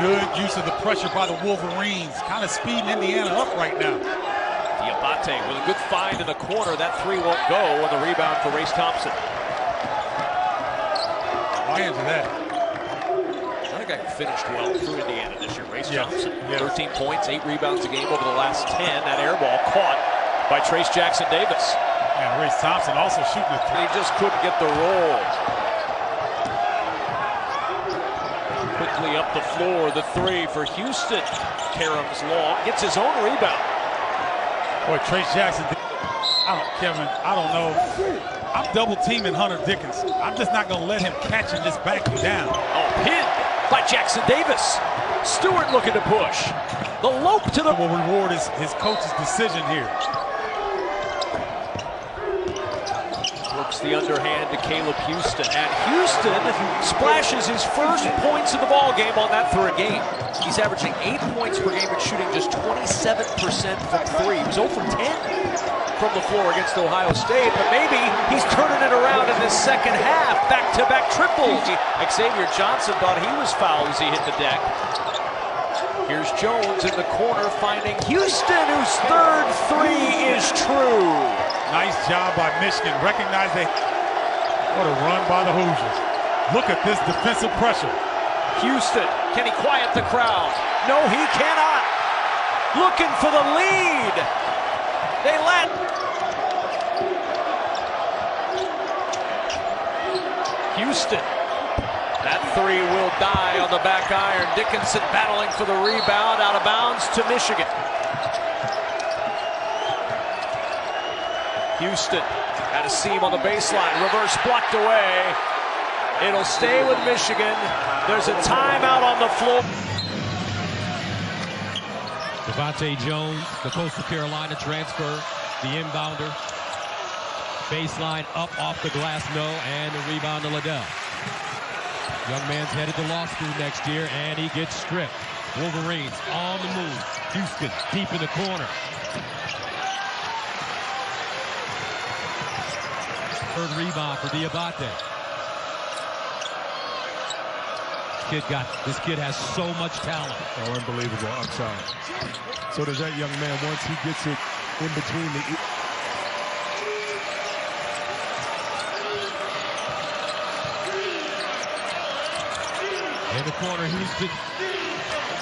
Good use of the pressure by the Wolverines. Kind of speeding Indiana up right now. Diabate with a good find in the corner. That three won't go on the rebound for Race Thompson. Why into that? Another guy who finished well through Indiana this year, Race Thompson. Yeah. 13 points, 8 rebounds a game over the last 10. That air ball caught by Trace Jackson Davis. And Race Thompson also shooting a three. He just couldn't get the roll. Quickly up the floor, the three for Houstan. Karam's long, gets his own rebound. Boy, Trace Jackson, Kevin, I don't know. I'm double teaming Hunter Dickinson. I'm just not going to let him catch and just back you down. Oh, pinned by Jackson Davis. Stewart looking to push. The lope to the... Will reward his coach's decision here. Works the underhand to Caleb Houstan. And Houstan splashes his first points of the ball game on that third game. He's averaging 8 points per game and shooting just 27% from three. He was 0 for 10 from the floor against Ohio State, but maybe he's turning it around in this second half. Back-to-back triples. Xavier Johnson thought he was fouled as he hit the deck. Here's Jones in the corner finding Houstan, whose third three is true. Nice job by Michigan. Recognize what a run by the Hoosiers. Look at this defensive pressure. Houstan, can he quiet the crowd? No, he cannot. Looking for the lead. They let. Houstan. That three will die on the back iron. Dickinson battling for the rebound, out of bounds to Michigan. Houstan had a seam on the baseline, reverse blocked away. It'll stay with Michigan. There's a timeout on the floor. Diabate Jones, the Coastal Carolina transfer, the inbounder. Baseline up off the glass, no, and the rebound to Liddell. Young man's headed to law school next year, and he gets stripped. Wolverines on the move. Houstan deep in the corner. Third rebound for Diabate. This kid has so much talent. Oh, unbelievable upside. So does that young man once he gets it in between the... In the corner, Houstan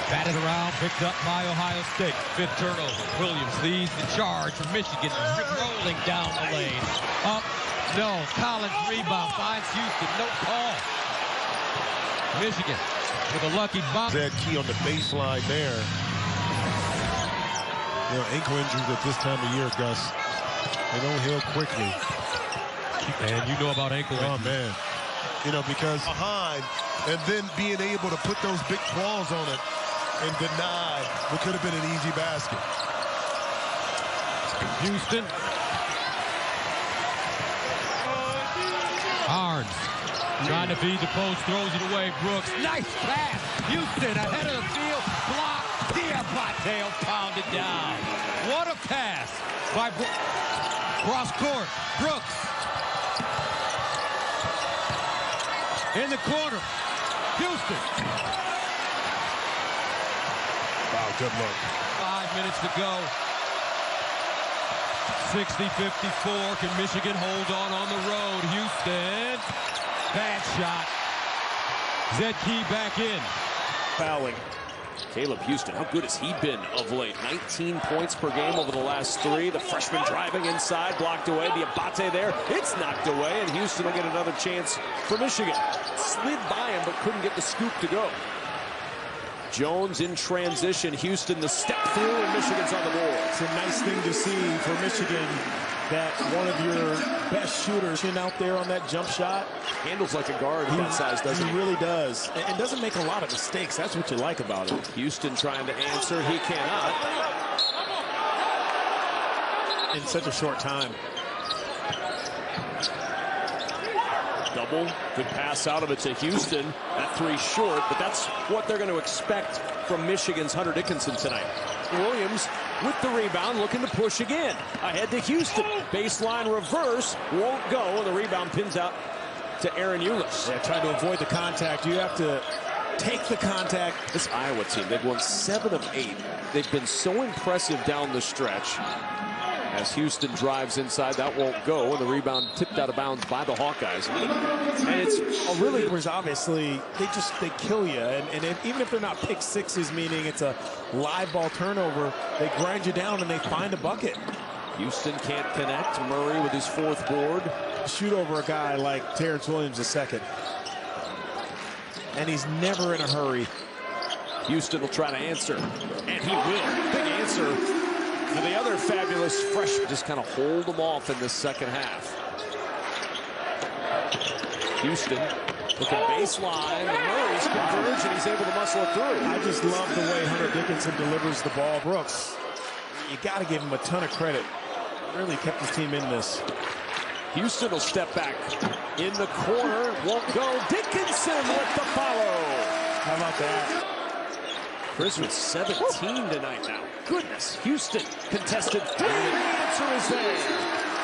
batted around, picked up by Ohio State. Fifth turnover. Williams leads the charge for Michigan, rolling down the lane. Up, no. Collins rebound, finds Houstan, no call. Michigan with a lucky bomb. That key on the baseline there. You know, ankle injuries at this time of year, Gus. They don't heal quickly. And you know about ankle injuries. Oh, man. You know, because behind and then being able to put those big claws on it and deny what could have been an easy basket. Houstan. Arns trying to feed the post, throws it away. Brooks, nice pass. Houstan ahead of the field, block. Diabate pounded down. What a pass by cross court. Brooks in the corner. Houstan. Wow, good look. 5 minutes to go. 60-54. Can Michigan hold on the road? Houstan. Bad shot. Zedkey back in. Fouling. Caleb Houstan, how good has he been of late? 19 points per game over the last three. The freshman driving inside, blocked away. Diabate there. It's knocked away, and Houstan will get another chance for Michigan. Slid by him, but couldn't get the scoop to go. Jones in transition. Houstan the step through, and Michigan's on the board. It's a nice thing to see for Michigan that one of your best shooters out there on that jump shot. Handles like a guard that size, doesn't he? He really does. And doesn't make a lot of mistakes. That's what you like about it. Houstan trying to answer. He cannot. In such a short time. Double. Good pass out of it to Houstan. That three short, but that's what they're going to expect from Michigan's Hunter Dickinson tonight. Williams with the rebound, looking to push again. Ahead to Houstan. Baseline reverse. Won't go, and the rebound pins out to Aaron Ulis. Yeah, trying to avoid the contact. You have to take the contact. This Iowa team, they've won 7 of 8. They've been so impressive down the stretch. As Houston drives inside, that won't go, and the rebound tipped out of bounds by the Hawkeyes. And it's a really, obviously, they kill you. And even if they're not pick sixes, meaning it's a live ball turnover, they grind you down and they find a bucket. Houston can't connect. Murray with his 4th board. Shoot over a guy like Terrence Williams II. And he's never in a hurry. Houston will try to answer, and he will. Big answer for the other fabulous freshman. Just kind of hold them off in this second half. Houston looking baseline. Murray's converged, and he's able to muscle it through. I just love the way Hunter Dickinson delivers the ball. Brooks, you got to give him a ton of credit. Really kept his team in this. Houston will step back in the corner. Won't go. Dickinson with the follow. How about that? Chris with 17 tonight now. Goodness. Houston contested 3. The answer is there.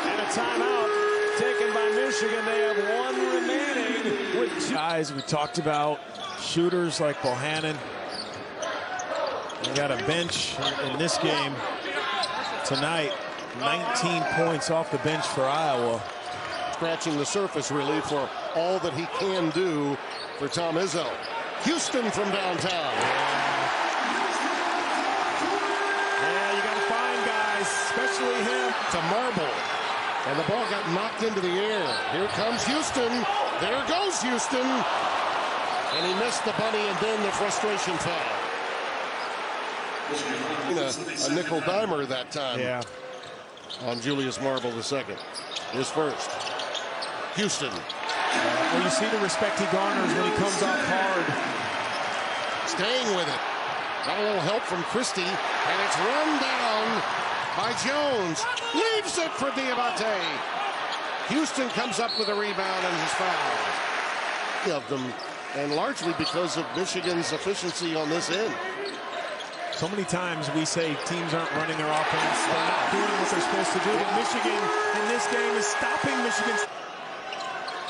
And a timeout taken by Michigan. They have 1 remaining with 2. Guys, we talked about shooters like Bohannon. They got a bench in this game tonight. 19 points off the bench for Iowa. Scratching the surface, really, for all that he can do for Tom Izzo. Houston from downtown. Yeah, you got to find guys, especially him. To Marble. And the ball got knocked into the air. Here comes Houston. There goes Houston. And he missed the bunny, and then the frustration foul. A nickel dimer that time. Yeah. On Julius Marble II. His first. Houston. Well, you see the respect he garners when he comes off hard. Staying with it. Got a little help from Christie. And it's run down by Jones. Leaves it for Diabate. Houston comes up with a rebound and his foul. Of them, and largely because of Michigan's efficiency on this end. So many times we say teams aren't running their offense. They're not doing what they're supposed to do. But Michigan in this game is stopping Michigan's.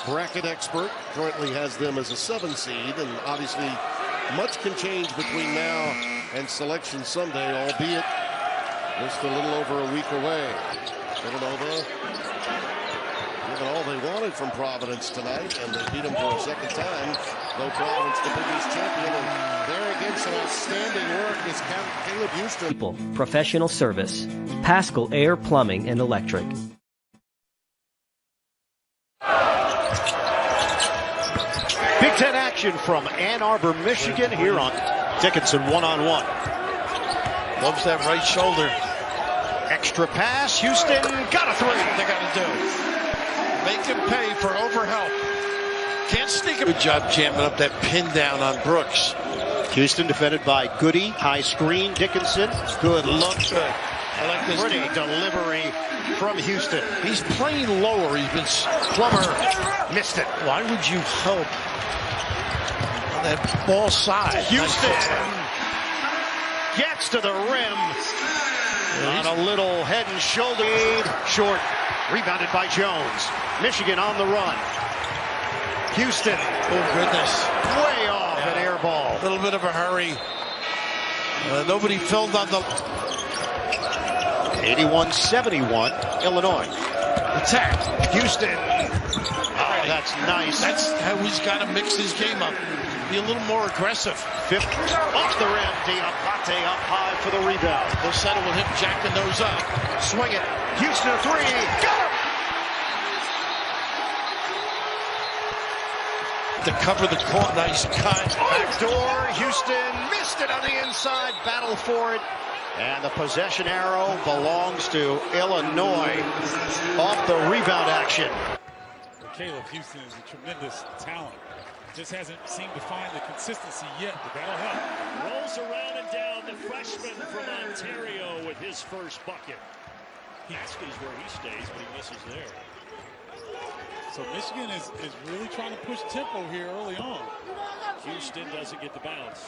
Bracket expert currently has them as a 7 seed, and obviously much can change between now and Selection Sunday, albeit just a little over a week away. Villanova given all they wanted from Providence tonight, and they beat them for a second time. Though Providence the biggest champion, and there again some outstanding work is Caleb Houston. People, professional service, Pascal Air Plumbing and Electric. Big Ten action from Ann Arbor, Michigan here on Dickinson one-on-one. Loves that right shoulder. Extra pass, Houston got a 3. That's what they got to do. Make him pay for overhelp. Can't sneak him. Good job jamming up that pin down on Brooks. Houston defended by Goody. High screen, Dickinson. Good look. Good. I like this. Pretty delivery from Houston. He's playing lower. He's been Plummer. Missed it. Why would you help on that ball side? Houston gets to the rim. On a little head and shoulder lead. Short. Rebounded by Jones. Michigan on the run. Houston. Oh, goodness. Way off an air ball. A little bit of a hurry. Nobody filled on the... 81-71, Illinois. Attack. Houston. Oh, that's nice. That's how he's got to mix his game up. Be a little more aggressive. 5th off the rim. Diabate up high for the rebound. They'll settle with him jacking those up. Swing it. Houston a 3. Got him! To cover the court. Nice cut. Backdoor. Houston missed it on the inside. Battle for it. And the possession arrow belongs to Illinois off the rebound action. Caleb Houstan is a tremendous talent. Just hasn't seemed to find the consistency yet, but that'll help. Rolls around and down, the freshman from Ontario with his first bucket. Haskins where he stays, but he misses there. So Michigan is really trying to push tempo here early on. Houston doesn't get the bounce.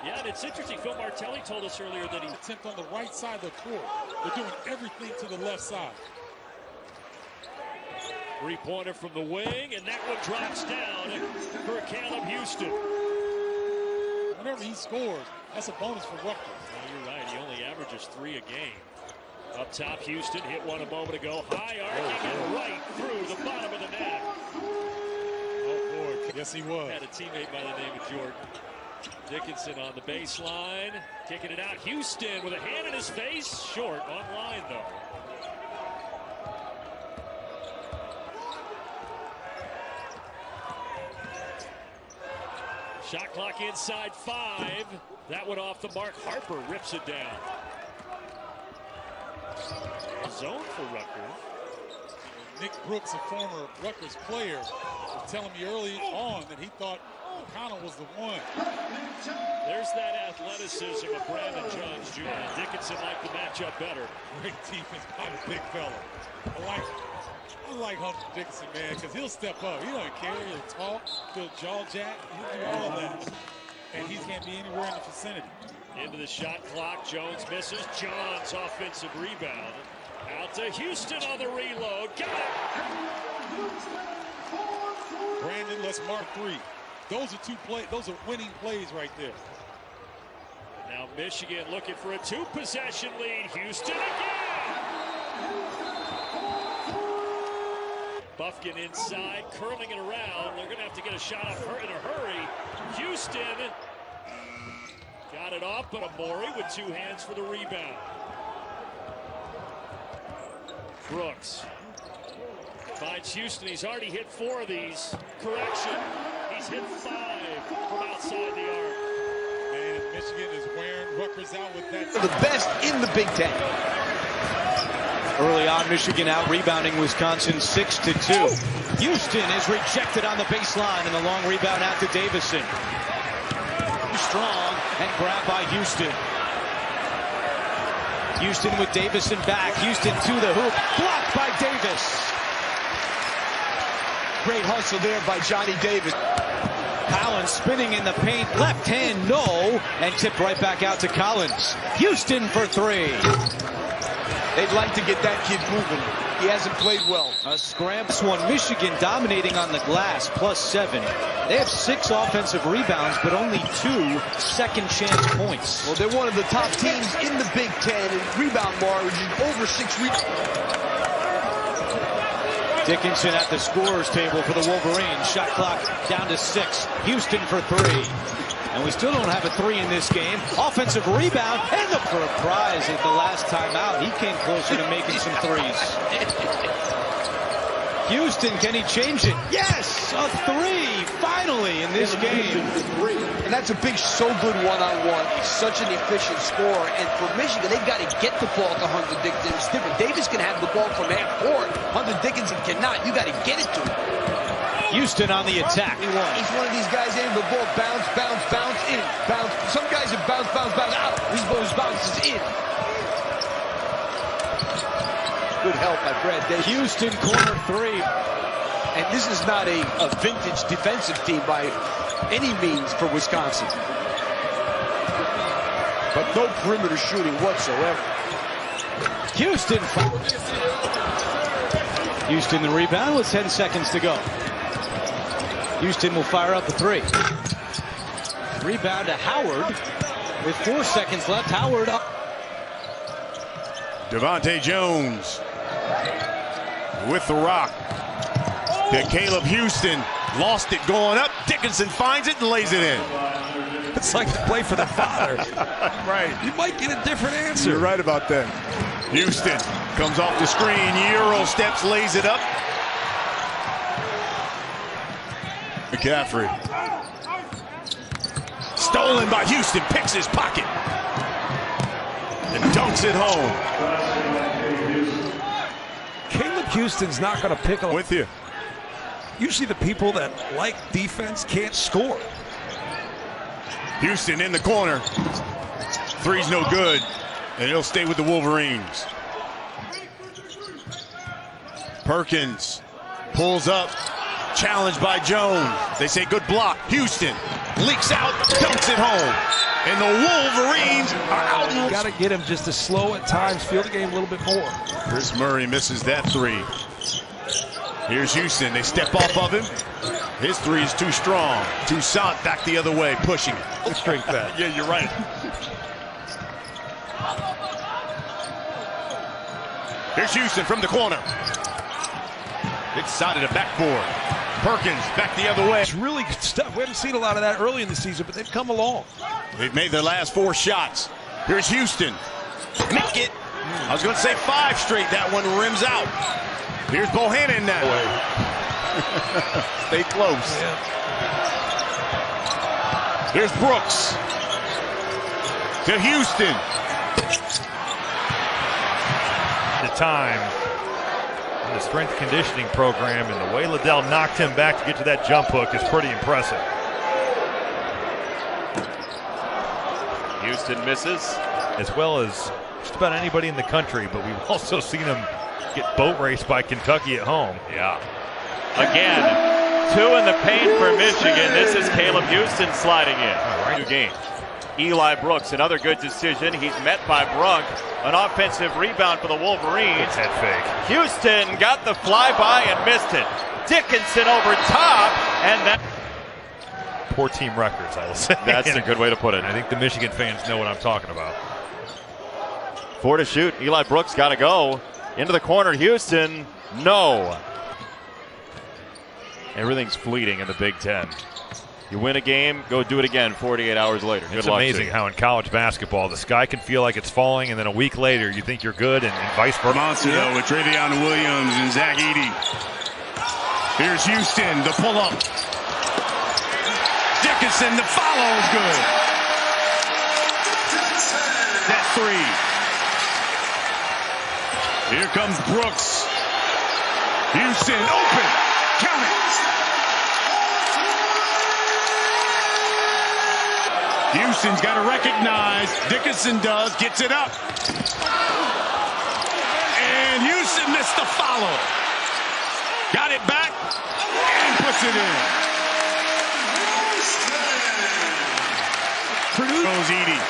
Yeah, and it's interesting. Phil Martelli told us earlier that he attempt on the right side of the court. They're doing everything to the left side. Three-pointer from the wing, and that one drops down for Caleb Houstan. whenever he scores, that's a bonus for Rutgers. Yeah, you're right. He only averages 3 a game. Up top, Houston hit one a moment ago. High arcing and right through the bottom of the net. Oh, boy. Yes, he was. Had a teammate by the name of Jordan. Dickinson on the baseline. Kicking it out. Houston with a hand in his face. Short on line, though. Shot clock inside 5. That one off the mark. Harper rips it down. Zone for Rutgers. Nick Brooks, a former Rutgers player, was telling me early on that he thought O'Connell was the one. There's that athleticism of Brandon Johns Jr. Dickinson liked the matchup better. Great defense by the big fella. I like Hunter Dickinson, man, because he'll step up. He don't care. He'll talk. He'll jaw jack. He'll do all that. And he can't be anywhere in the vicinity. Into the shot clock. Jones misses. Johns offensive rebound. Out to Houston on the reload. Got it. Brandon, let's mark 3. Those are winning plays right there. Now Michigan looking for a 2-possession lead. Houston again. Buffkin inside, curling it around. They're going to have to get a shot off her in a hurry. Houston got it off, but Amori with 2 hands for the rebound. Brooks finds Houston. He's already hit 4 of these. Correction. He's hit 5 from outside the arc. Man, Michigan is wearing Rutgers out with that. The best in the Big Ten. Early on, Michigan out rebounding Wisconsin 6-2. Houston is rejected on the baseline, and the long rebound out to Davison. Strong and grabbed by Houston. Houston with Davison back. Houston to the hoop. Blocked by Davis. Great hustle there by Johnny Davis. Collins spinning in the paint. Left hand, no. And tipped right back out to Collins. Houston for 3. They'd like to get that kid moving. He hasn't played well. A scram. This one, Michigan dominating on the glass, +7. They have 6 offensive rebounds, but only 2 second chance points. Well, they're one of the top teams in the Big Ten in rebound margin, over 6 rebounds. Dickinson at the scorer's table for the Wolverines. Shot clock down to 6. Houston for 3. And we still don't have a 3 in this game. Offensive rebound, and the surprise at the last timeout. He came closer to making some 3s. Houston, can he change it? Yes, a 3 finally in this game. And that's a big, so good one-on-one. He's such an efficient scorer. And for Michigan, they've got to get the ball to Hunter Dickinson. It's different. Davis can have the ball from half court. Hunter Dickinson cannot. You got to get it to him. Houston on the attack. He's one of these guys in the ball, bounce, bounce, bounce, in, bounce. Some guys are bounce, bounce, bounce, out. These balls bounces in. Good help by Brad Davis. Houston corner 3. And this is not a vintage defensive team by any means for Wisconsin. But no perimeter shooting whatsoever. Houston. Houston the rebound with 10 seconds to go. Houston will fire up a 3. Rebound to Howard with 4 seconds left. Howard up. Devontae Jones with the rock. To Caleb Houston. Lost it going up. Dickinson finds it and lays it in. It's like the play for the father. Right. You might get a different answer. You're right about that. Houston comes off the screen. Euro steps, lays it up. McCaffrey. Stolen by Houston. Picks his pocket. And dunks it home. Caleb Houston's not going to pick up. With you. Usually the people that like defense can't score. Houston in the corner. 3's no good. And he'll stay with the Wolverines. Perkins pulls up. Challenged by Jones. They say good block. Houston leaks out, dunks it home. And the Wolverines are out. Got to get him just to slow at times, feel the game a little bit more. Chris Murray misses that 3. Here's Houstan. They step off of him. His three is too strong. Toussaint back the other way, pushing it. Strength that. Yeah, you're right. Here's Houstan from the corner. Inside of the backboard. Perkins back the other way. It's really good stuff. We haven't seen a lot of that early in the season, but they've come along. They've made their last 4 shots. Here's Houstan. Make it. I was going to say 5 straight. That one rims out. Here's Bohannon now. Stay close. Yeah. Here's Brooks. To Houstan. The time in the strength conditioning program and the way Liddell knocked him back to get to that jump hook is pretty impressive. Houstan misses. As well as just about anybody in the country, but we've also seen him get boat raced by Kentucky at home. Yeah. Again, 2 in the paint for Michigan. This is Caleb Houstan sliding in. Right. 2 game. Eli Brooks, another good decision. He's met by Brunk. An offensive rebound for the Wolverines. Head fake. Houstan got the flyby and missed it. Dickinson over top, and that. Poor team records, I will say. That's a good way to put it. I think the Michigan fans know what I'm talking about. 4 to shoot. Eli Brooks got to go. Into the corner, Houstan. No. Everything's fleeting in the Big Ten. You win a game, go do it again 48 hours later. Good It's luck amazing how in college basketball the sky can feel like it's falling, and then a week later you think you're good, and vice versa. Monster though with Travion Williams and Zach Edey. Here's Houstan, the pull-up. Dickinson, the follow is good. That 3. Here comes Brooks. Houstan open. Count it. Houston's got to recognize. Dickinson does. Gets it up. And Houstan missed the follow. Got it back and puts it in. Goes Edey.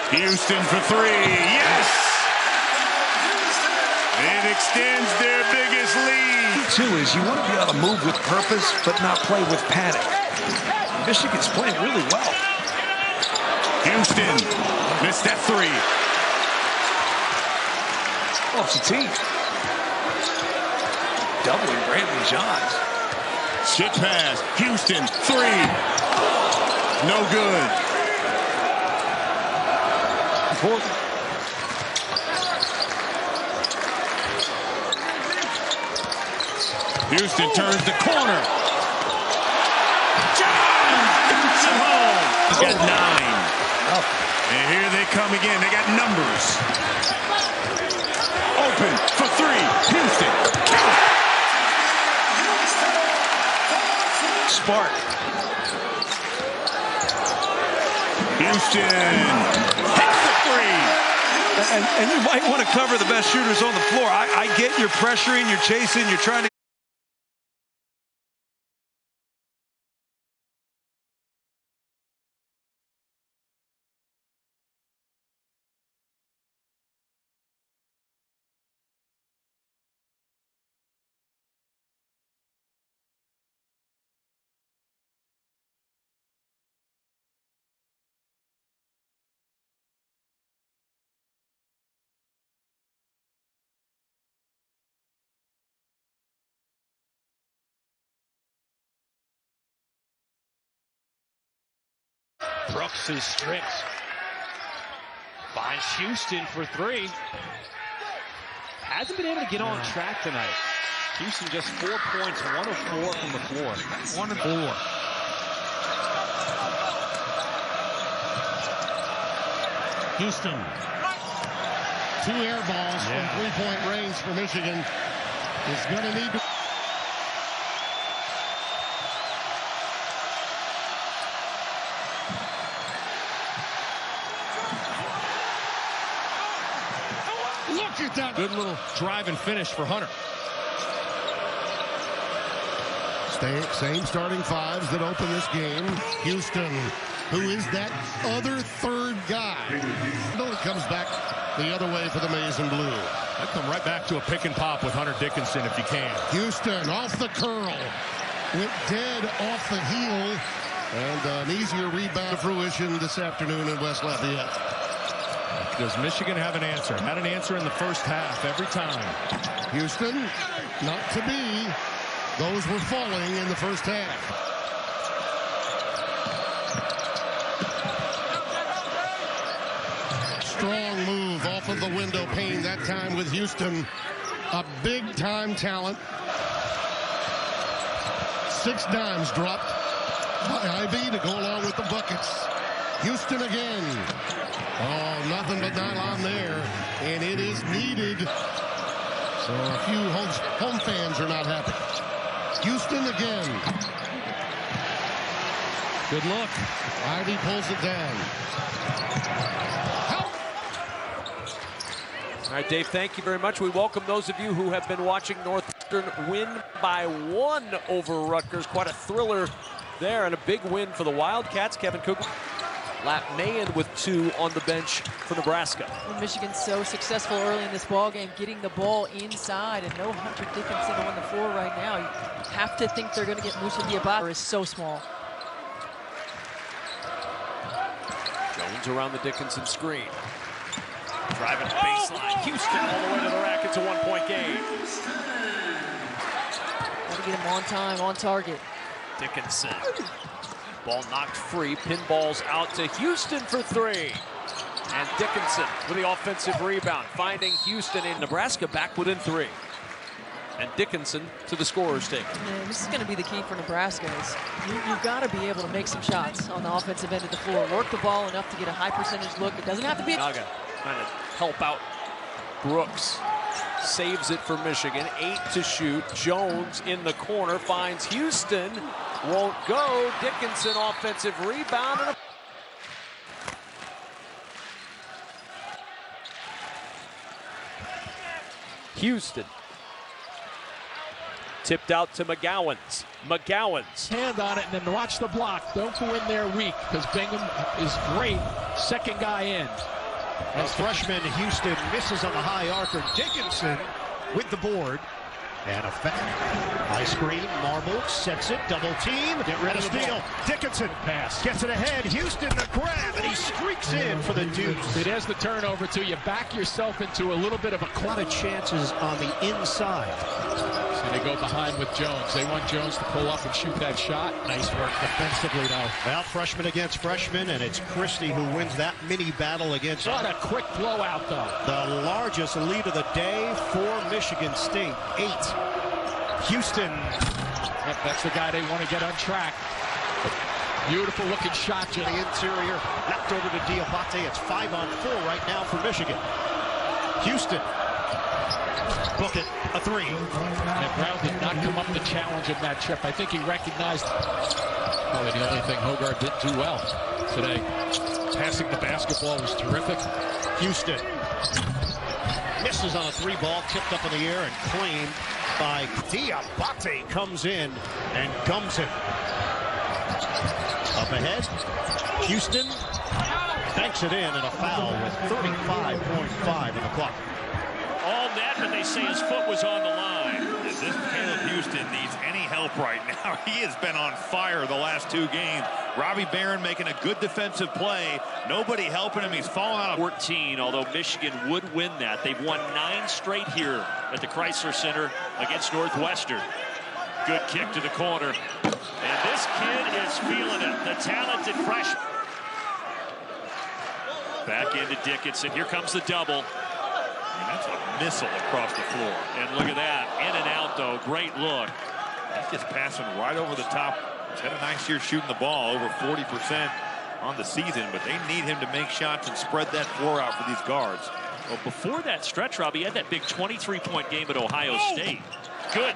Houstan for 3. Yes! It extends their biggest lead. Two is you want to be able to move with purpose, but not play with panic. Michigan's playing really well. Houstan missed that 3. Helps the team. Doubling Brandon Johns. Shit pass. Houstan 3. No good. Important. Houstan turns the corner. Johns gets it home. He's got 9. And here they come again. They got numbers. Open for 3. Houstan. Count. Spark. Houstan hits the 3. And you might want to cover the best shooters on the floor. I get you're pressuring, you're chasing, you're trying to. Brooks is stripped. Finds Houstan for 3. Hasn't been able to get on track tonight. Houstan just 4 points, 1 of 4 from the floor. 1 and 4. Houstan. 2 air balls from 3-point range for Michigan. Is going to need to. Look at that. Good little drive and finish for Hunter. Same starting fives that open this game. Houston, who is that other third guy? It comes back the other way for the maize and blue. I'd come right back to a pick and pop with Hunter Dickinson if you can. Houston off the curl. Went dead off the heel. And an easier rebound to fruition this afternoon in West Lafayette. Does Michigan have an answer? Had an answer in the first half every time. Houston, not to be. Those were falling in the first half. Strong move off of the window pane that time with Houston. A big-time talent. 6 dimes dropped by Ivy to go along with the buckets. Houston again. Oh, nothing but nylon there. And it is needed. So a few home fans are not happy. Houston again. Good look. Ivy pulls it down. All right, Dave, thank you very much. We welcome those of you who have been watching Northwestern win by 1 over Rutgers. Quite a thriller there and a big win for the Wildcats. Kevin Cook, Lat Mayen with 2 on the bench for Nebraska. Well, Michigan's so successful early in this ball game, getting the ball inside, and no Hunter Dickinson on the floor right now. You have to think they're going to get Musa Diabate. Is so small. Jones around the Dickinson screen. Driving the baseline. Houston all the way to the rack. It's a 1-point game. Got to get him on time, on target. Dickinson. Ball knocked free. Pinballs out to Houston for 3. And Dickinson with the offensive rebound, finding Houston in Nebraska back within 3. And Dickinson to the scorer's table. Yeah, this is going to be the key for Nebraska. You've got to be able to make some shots on the offensive end of the floor. Work the ball enough to get a high percentage look. It doesn't have to be. Naga trying to help out Brooks. Saves it for Michigan. 8 to shoot. Jones in the corner finds Houston. Won't go. Dickinson offensive rebound. And Houston. Tipped out to McGowan's. Hand on it and then watch the block. Don't go in there weak because Bingham is great. Second guy in. As freshman Houston misses on the high archer. Dickinson with the board. And a high screen, Marble sets it, double team, get rid of the steal. ball. Dickinson Pass. gets it ahead. Houston the grab, and he streaks in for the deuce. It has the turnover too. You back yourself into a little bit of a lot of chances on the inside. So they go behind with Jones. They want Jones to pull up and shoot that shot. Nice work defensively though. Well, freshman against freshman, and it's Christie who wins that mini battle against. What a quick blowout though. The largest lead of the day for Michigan State, 8. Houston. Yep, that's the guy they want to get on track. Beautiful looking shot, Jim. The interior, knocked over to Diabate. It's 5-on-4 right now for Michigan. Houston. Book it, a 3. And Brown did not come up to challenge him that trip. I think he recognized probably the only thing Hogarth didn't do well today. Passing the basketball was terrific. Houston misses on a 3 ball, tipped up in the air and claimed by Diabate. Comes in and gums it. Up ahead, Houston banks it in, and a foul with 35.5 in the clock. All net, but they say his foot was on the line. If this Caleb Houstan needs any help right now, he has been on fire the last 2 games. Robbie Barron making a good defensive play. Nobody helping him. He's falling out of 14, although Michigan would win that. They've won 9 straight here at the Chrysler Center against Northwestern. Good kick to the corner. And this kid is feeling it. The talented freshman. Back into Dickinson. Here comes the double. And that's a missile across the floor. And look at that. In and out, though. Great look. He's just passing right over the top. He's had a nice year shooting the ball, over 40% on the season, but they need him to make shots and spread that floor out for these guards. Well, before that stretch, Robbie, he had that big 23-point game at Ohio State. Good.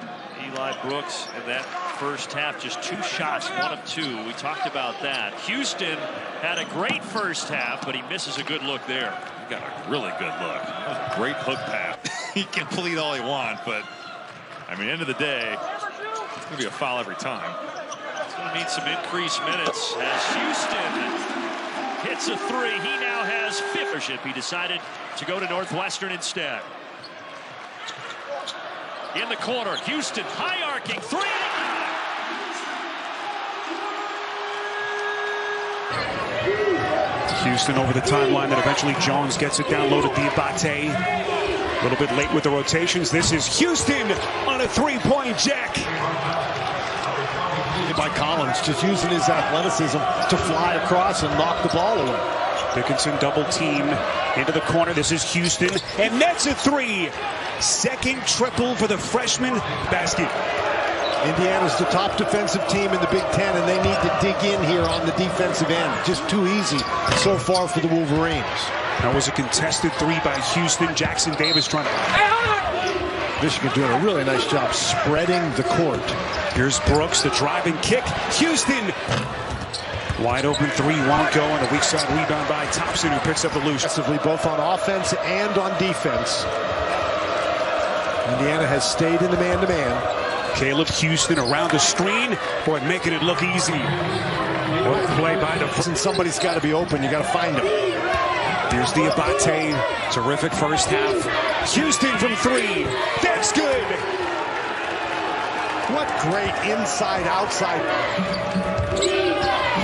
Eli Brooks in that first half, just 2 shots, 1 of 2. We talked about that. Houston had a great first half, but he misses a good look there. He got a really good look. That was a great hook pass. He can complete all he wants, but I mean, end of the day, going to be a foul every time. It's going to need some increased minutes as Houstan hits a three. He now has fifth. He decided to go to Northwestern instead. In the corner, Houstan high arcing three. Houstan over the timeline, that eventually Jones gets it down low to Diabate. A little bit late with the rotations. This is Houstan on a three-point jack. By Collins, just using his athleticism to fly across and knock the ball away. Dickinson double team into the corner. This is Houstan, and that's a three. Second triple for the freshman. Basket. Indiana's the top defensive team in the Big Ten, and they need to dig in here on the defensive end. Just too easy so far for the Wolverines. That was a contested three by Houstan. Jackson Davis trying to... Michigan doing a really nice job spreading the court. Here's Brooks, the driving kick. Houstan! Wide open three, won't go, and a weak side rebound by Thompson, who picks up the loose. Aggressively, both on offense and on defense. Indiana has stayed in the man-to-man. Caleb Houstan around the screen. Boy, making it look easy. What a play by the... Somebody's got to be open. You got to find him. Here's Diabate. Terrific first half. Houstan from three. That's good. What great inside-outside.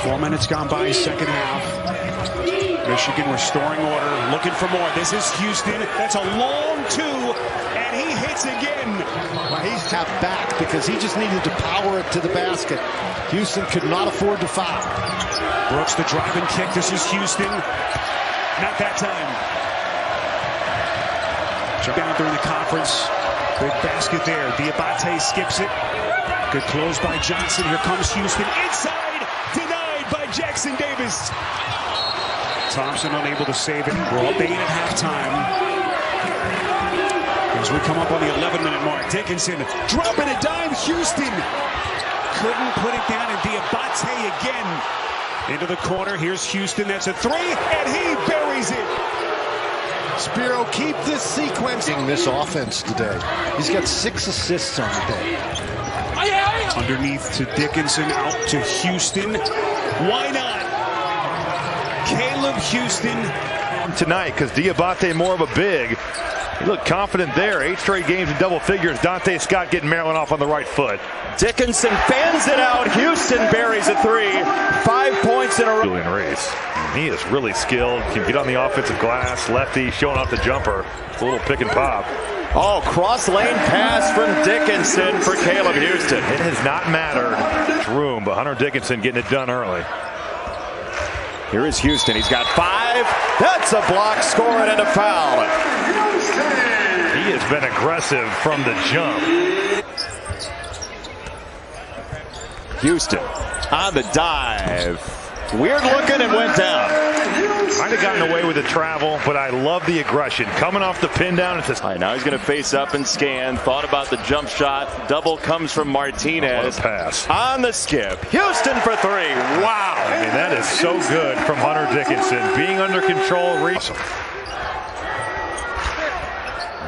4 minutes gone by, second half. Michigan restoring order, looking for more. This is Houstan. That's a long two, and he hits again. Well, he's tapped back because he just needed to power it to the basket. Houstan could not afford to foul. Brooks, the driving kick. This is Houstan. Not that time. Jump down during the conference. Big basket there. Diabate skips it. Good close by Johnson. Here comes Houstan. Inside. Denied by Jackson Davis. Thompson unable to save it. We're up 8 at halftime. As we come up on the 11-minute mark, Dickinson dropping a dime. Houstan couldn't put it down, and Diabate again into the corner. Here's Houstan. That's a three, and he buries it. Spiro, keep this sequencing this offense today. He's got 6 assists on the day. Underneath to Dickinson, out to Houstan. Why not? Caleb Houstan. Tonight, because Diabate more of a big. He looked confident there. 8 straight games in double figures. Dante Scott getting Maryland off on the right foot. Dickinson fans it out. Houstan buries a three. 5 points in a row. Julian Reese. He is really skilled. Can get on the offensive glass. Lefty showing off the jumper. It's a little pick and pop. Oh, cross lane pass from Dickinson for Caleb Houstan. It has not mattered. It's room, but Hunter Dickinson getting it done early. Here is Houstan. He's got 5. That's a block score and a foul. He has been aggressive from the jump. Houstan on the dive. Weird looking and went down. Might have gotten away with the travel, but I love the aggression. Coming off the pin down. All right, now he's going to face up and scan. Thought about the jump shot. Double comes from Martinez. What a pass. On the skip. Houstan for 3. Wow. I mean, that is so good from Hunter Dickinson. Being under control. Awesome.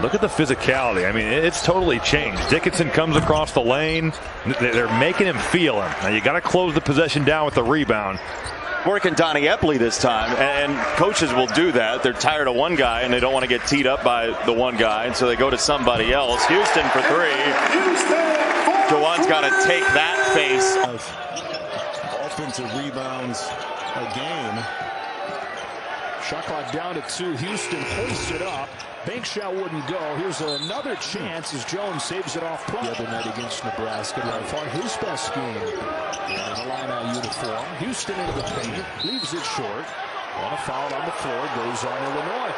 Look at the physicality. I mean, it's totally changed. Dickinson comes across the lane. They're making him feel him. Now, you got to close the possession down with the rebound. Working Donnie Epley this time, and coaches will do that. They're tired of one guy, and they don't want to get teed up by the one guy, and so they go to somebody else. Houstan for 3. Jawan's got to take that face. Offensive rebounds a game. Shot clock down to 2. Houstan hoists it up. Bank shot wouldn't go. Here's another chance as Jones saves it off play. The other night against Nebraska. By far his best game in a line-out uniform. Houstan into the paint. Leaves it short. On a foul on the floor. Goes on Illinois.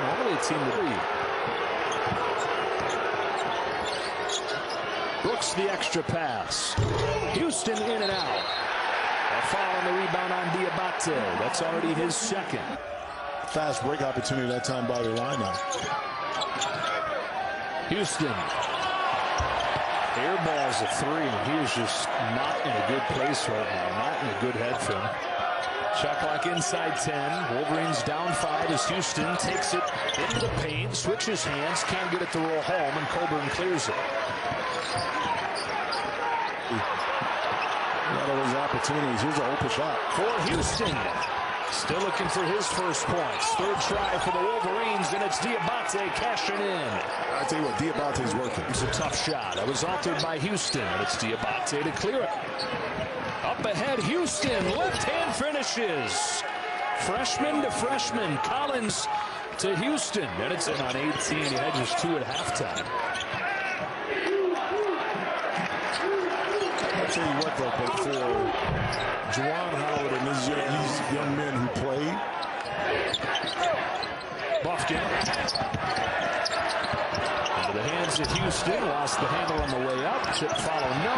Normally a team to lead. Brooks the extra pass. Houstan in and out. A foul on the rebound on Diabate. That's already his second. Fast break opportunity that time by the lineup. Houstan. Airballs a 3, and he is just not in a good place right now. Not in a good head for him. Shot clock inside 10. Wolverines down 5 as Houstan takes it into the paint, switches hands, can't get it to roll home, and Coburn clears it. those opportunities. Here's an open shot. For Houston. Still looking for his first points. Third try for the Wolverines, and it's Diabate cashing in. I tell you what, Diabate's working. It's a tough shot. That was altered by Houston, and it's Diabate to clear it. Up ahead, Houston. Left hand finishes. Freshman to freshman. Collins to Houston. And it's in on 18. He had just 2 at halftime. I'll tell you what, though, but for Juwan Howard and these young men who played, Bufkin. Into the hands of Houston. Lost the handle on the way up. Chip follow no.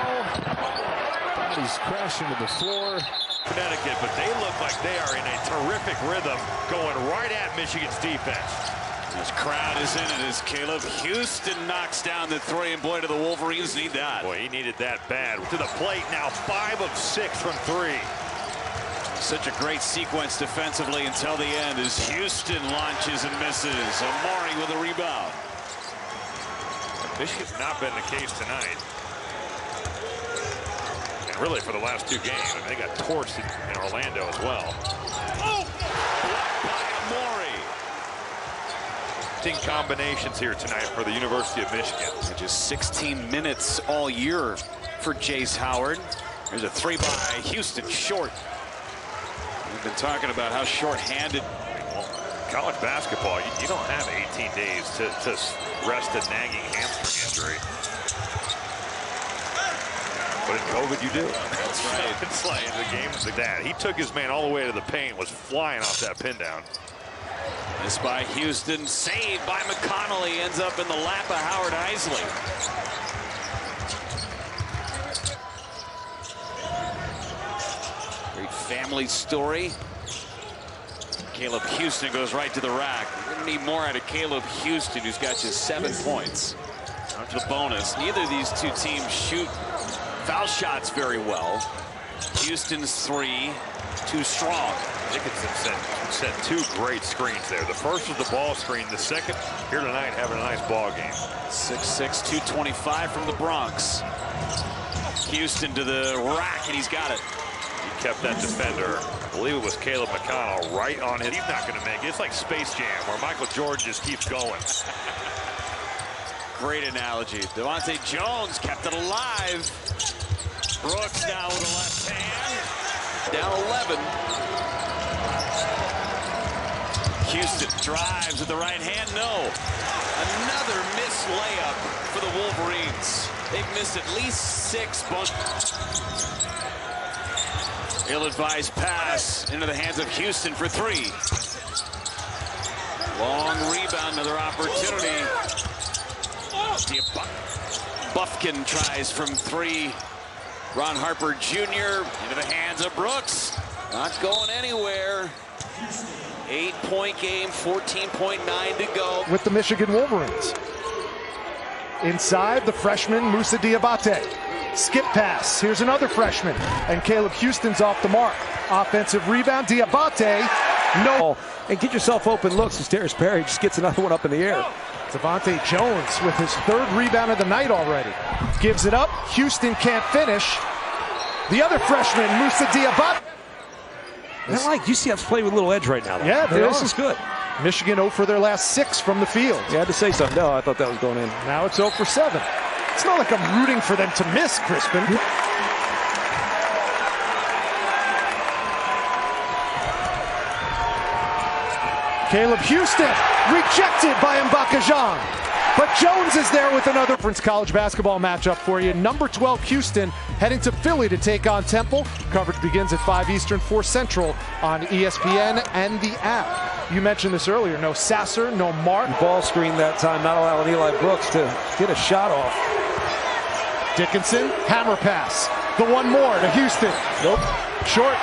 Bodies crash into the floor. Connecticut, but they look like they are in a terrific rhythm going right at Michigan's defense. This crowd is in it as Caleb Houstan knocks down the three, and boy, do the Wolverines need that. Boy, he needed that bad. To the plate now, 5 of 6 from 3. Such a great sequence defensively until the end as Houstan launches and misses. Amari with a rebound. Michigan's not been the case tonight. And really for the last 2 games. I mean, they got torched in Orlando as well. Oh! Blocked by Amari. Combinations here tonight for the University of Michigan. Just 16 minutes all year for Jace Howard. There's a 3 by Houstan, short. We've been talking about how short-handed. Well, college basketball, you don't have 18 days to rest a nagging hamstring injury. But in COVID, you do. That's right. It's like the games like that. He took his man all the way to the paint, was flying off that pin down. This by Houstan, saved by McConnelly, ends up in the lap of Howard Isley. Great family story. Caleb Houstan goes right to the rack. We're going to need more out of Caleb Houstan, who's got just 7 points. Onto the bonus. Neither of these 2 teams shoot foul shots very well. Houston's 3, too strong. Dickinson set 2 great screens there. The first was the ball screen. The second, here tonight, having a nice ball game. 6'6", 225 from the Bronx. Houstan to the rack, and he's got it. He kept that defender. I believe it was Caleb McConnell right on his. He's not going to make it. It's like Space Jam, where Michael Jordan just keeps going. Great analogy. Devontae Jones kept it alive. Brooks now with a left hand. Down 11. Houstan drives with the right hand. No. Another missed layup for the Wolverines. They've missed at least 6 bunches. Ill-advised pass into the hands of Houstan for 3. Long rebound, another opportunity. Bufkin tries from 3. Ron Harper Jr. into the hands of Brooks. Not going anywhere. 8-point game, 14.9 to go. With the Michigan Wolverines. Inside, the freshman, Moussa Diabate. Skip pass. Here's another freshman. And Caleb Houston's off the mark. Offensive rebound. Diabate. No. And get yourself open looks as Darius Perry just gets another one up in the air. Devontae Jones with his 3rd rebound of the night already. Gives it up. Houstan can't finish. The other freshman, Moussa Diabate. I like UCF's play with a little edge right now, though. Yeah, this is good. Michigan 0 for their last 6 from the field. You had to say something. No, I thought that was going in. Now it's 0 for 7. It's not like I'm rooting for them to miss, Crispin. Caleb Houstan rejected by Mbakajan. But Jones is there with another college basketball matchup for you. Number 12 Houstan heading to Philly to take on Temple. Coverage begins at 5 Eastern, 4 Central on ESPN and the app. You mentioned this earlier. No Sasser, no Mark. Ball screen that time, not allowing Eli Brooks to get a shot off. Dickinson, hammer pass. The one more to Houstan. Nope. Short.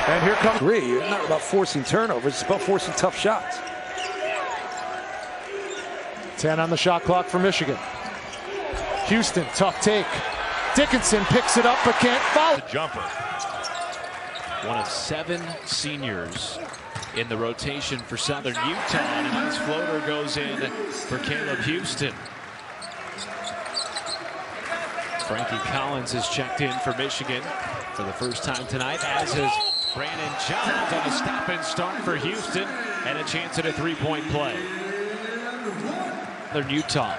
And here comes 3. It's not about forcing turnovers. It's about forcing tough shots. 10 on the shot clock for Michigan. Houstan, tough take. Dickinson picks it up but can't follow. The jumper. One of 7 seniors in the rotation for Southern Utah. And a nice floater goes in for Caleb Houstan. Frankie Collins has checked in for Michigan for the first time tonight, as is Brandon Johns on a stop and start for Houston, and a chance at a three-point play. They're Utah.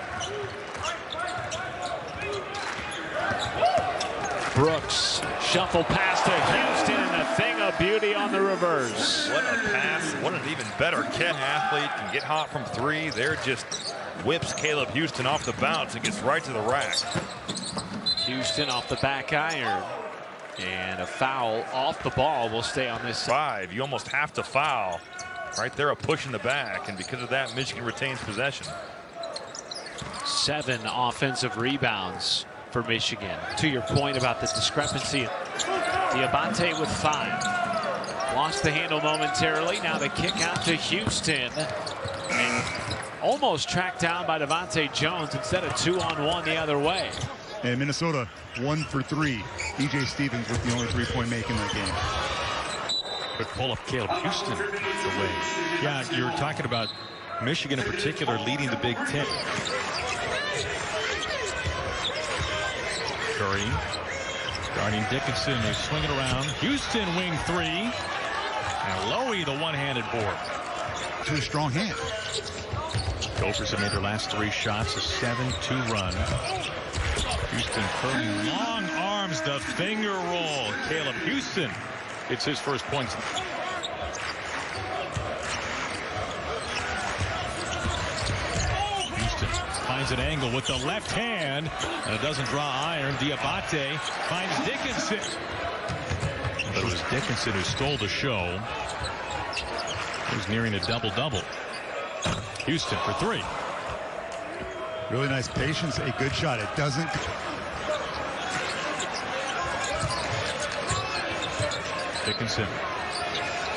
Brooks, shuffle pass to Houston, and a thing of beauty on the reverse. What a pass. What an even better catch. Athlete can get hot from three. There just whips Caleb Houstan off the bounce and gets right to the rack. Houstan off the back iron. And a foul off the ball will stay on this side. You almost have to foul. Right there, a push in the back. And because of that, Michigan retains possession. 7 offensive rebounds for Michigan. To your point about the discrepancy, Diabate with 5. Lost the handle momentarily. Now the kick out to Houstan. And almost tracked down by Devontae Jones instead of 2-on-1 the other way. And Minnesota 1 for 3. E.J. Stevens with the only three-point make in that game. Good pull up Caleb Houstan away. Yeah, you were talking about Michigan in particular leading the Big Ten. Curry guarding Dickinson, who's swinging around. Houstan wing 3. And Lowy the one-handed board. To a strong hand. Gophers have made their last 3 shots, a 7-2 run. Houstan curling long arms, the finger roll. Caleb Houstan, it's his first points. Houstan finds an angle with the left hand, and it doesn't draw iron. Diabate finds Dickinson. But it was Dickinson who stole the show. He was nearing a double-double. Houstan for 3. Really nice patience, a good shot. It doesn't. Dickinson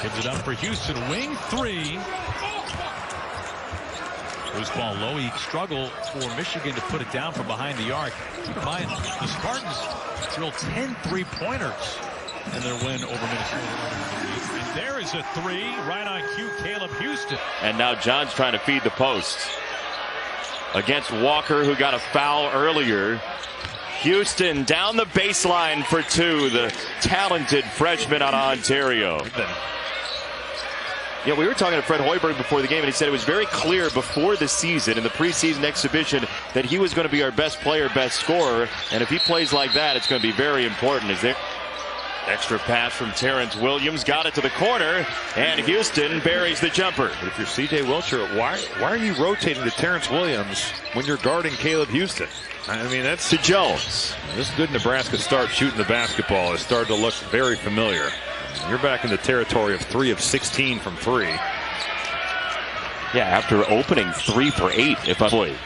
gives it up for Houstan. Wing 3. Loose ball. Lowy struggle for Michigan to put it down from behind the arc. Keep in mind, the Spartans drilled 10 3-pointers in their win over Minnesota. And there is a 3 right on cue, Caleb Houstan. And now John's trying to feed the post against Walker, who got a foul earlier. Houstan down the baseline for 2, the talented freshman out of Ontario. Yeah, we were talking to Fred Hoiberg before the game, and he said it was very clear before the season in the preseason exhibition that he was going to be our best player, best scorer, and if he plays like that, it's going to be very important. Is there extra pass from Terrence Williams, got it to the corner, and Houstan buries the jumper. But if you're C.J. Wilcher, why are you rotating to Terrence Williams when you're guarding Caleb Houstan? I mean, that's to Jones. This good Nebraska start shooting the basketball has started to look very familiar. You're back in the territory of 3 of 16 from 3. Yeah, after opening 3 for 8, if I believe.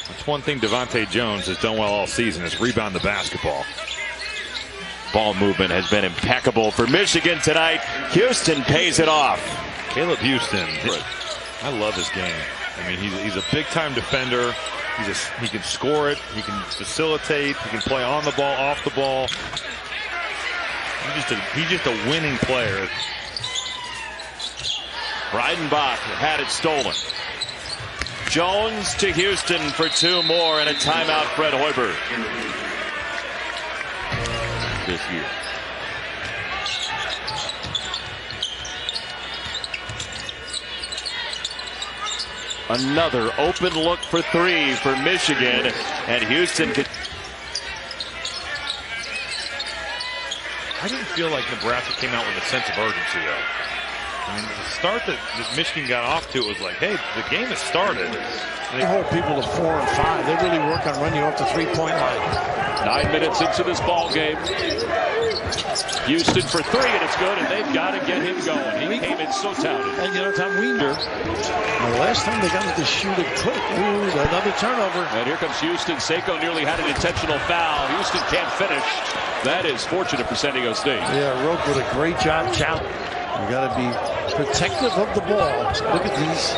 That's one thing Devontae Jones has done well all season, is rebound the basketball. Ball movement has been impeccable for Michigan tonight. Houstan pays it off. Caleb Houstan, I love his game. I mean, he's a big-time defender. He can score it. He can facilitate. He can play on the ball, off the ball. He's just a winning player. Breidenbach had it stolen. Jones to Houstan for 2 more, and a timeout, Fred Hoiberg. This year. Another open look for 3 for Michigan, and Houstan could. I didn't feel like Nebraska came out with a sense of urgency, though. I mean, the start that Michigan got off to, it was like, hey, the game has started. They hold people to 4 and 5. They really work on running you off the 3-point line. 9 minutes into this ball game. Houstan for 3, and it's good, and they've got to get him going. He came in so touted. And you know, Tom Winder, the last time they got him to shoot it quick. Ooh, another turnover. And here comes Houstan. Seiko nearly had an intentional foul. Houstan can't finish. That is fortunate for San Diego State. Yeah, Roque with a great job. You got to be protective of the ball. Look at these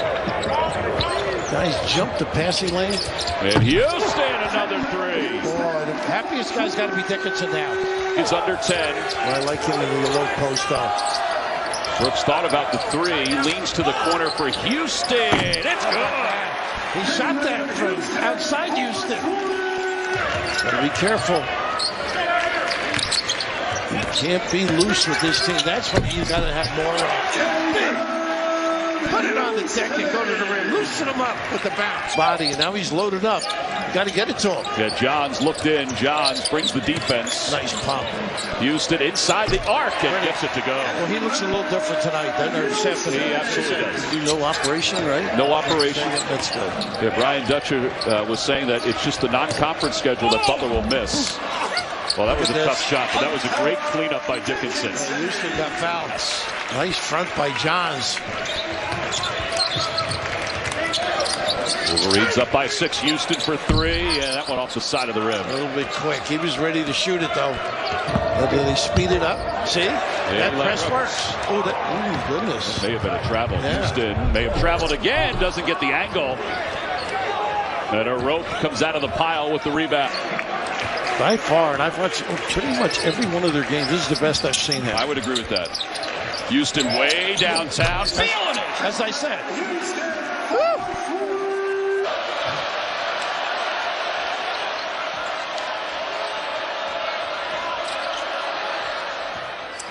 guys jump the passing lane. And Houstan, another 3. Boy, the happiest guy's got to be Dickinson now. He's under 10. I like him in the low post though. Brooks thought about the 3. Leans to the corner for Houstan. It's good. He shot that from outside Houstan. Gotta be careful. You can't be loose with this team. That's what you gotta have more of. Put it on the deck and go to the rim. Loosen him up with the bounce body, and now he's loaded up. You got to get it to him. Yeah, Johns looked in. Johns brings the defense. Nice pump. Houstan inside the arc and gets it to go. Well, he looks a little different tonight than their Stephanie. He absolutely does. No operation, right? No operation. That's good. Yeah, Brian Dutcher was saying that it's just the non-conference schedule that Butler will miss. Well, that was a tough shot, but that was a great cleanup by Dickinson. Houstan got fouled. Nice front by Johns. Wolverines up by 6. Houstan for 3, and that one off the side of the rim. A little bit quick. He was ready to shoot it, though. Maybe they speed it up. See? That press works. Oh, goodness. May have been a travel. Yeah. Houstan may have traveled again. Doesn't get the angle. And a rope comes out of the pile with the rebound. By far, and I've watched pretty much every one of their games. This is the best I've seen him. I would agree with that. Houstan way downtown. Feeling it. As I said.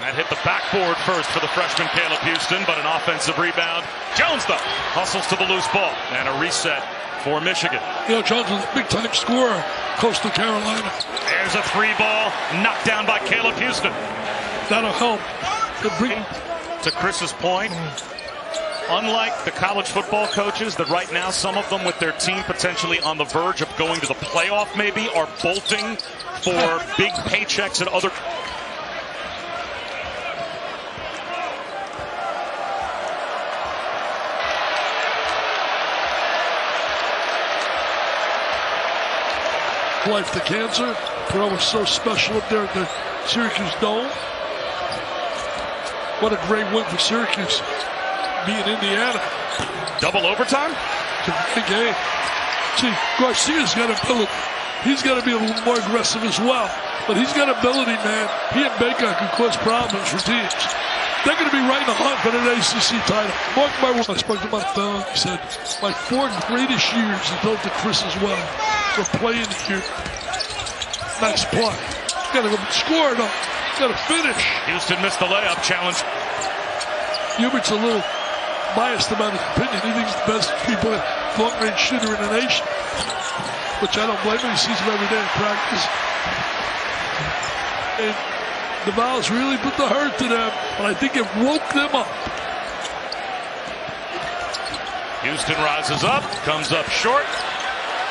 That hit the backboard first for the freshman Caleb Houstan, but an offensive rebound. Jones, though, hustles to the loose ball. And a reset for Michigan. You know, Jones was a big-time scorer, Coastal Carolina. There's a 3 ball knocked down by Caleb Houstan. That'll help. To Chris's point, unlike the college football coaches that right now, some of them with their team potentially on the verge of going to the playoff maybe, are bolting for big paychecks and other... Life to cancer. Pearl was so special up there at the Syracuse Dome. What a great win for Syracuse, being Indiana. Double overtime? It's a big game. See, Garcia's got ability. He's got to be a little more aggressive as well. But he's got ability, man. He and Bacon can cause problems for teams. They're going to be right in the hunt for an ACC title. Mark my words. I spoke to my fellow. He said, my 4 greatest years, he told to Chris as well, were playing here. Nice play. Got to go score, though. Got to finish. Houstan missed the layup challenge. Hubert's a little biased about his opinion. He thinks the best three-point long-range shooter in the nation, which I don't blame him. He sees him every day in practice. And the Vols really put the hurt to them, but I think it woke them up. Houstan rises up, comes up short,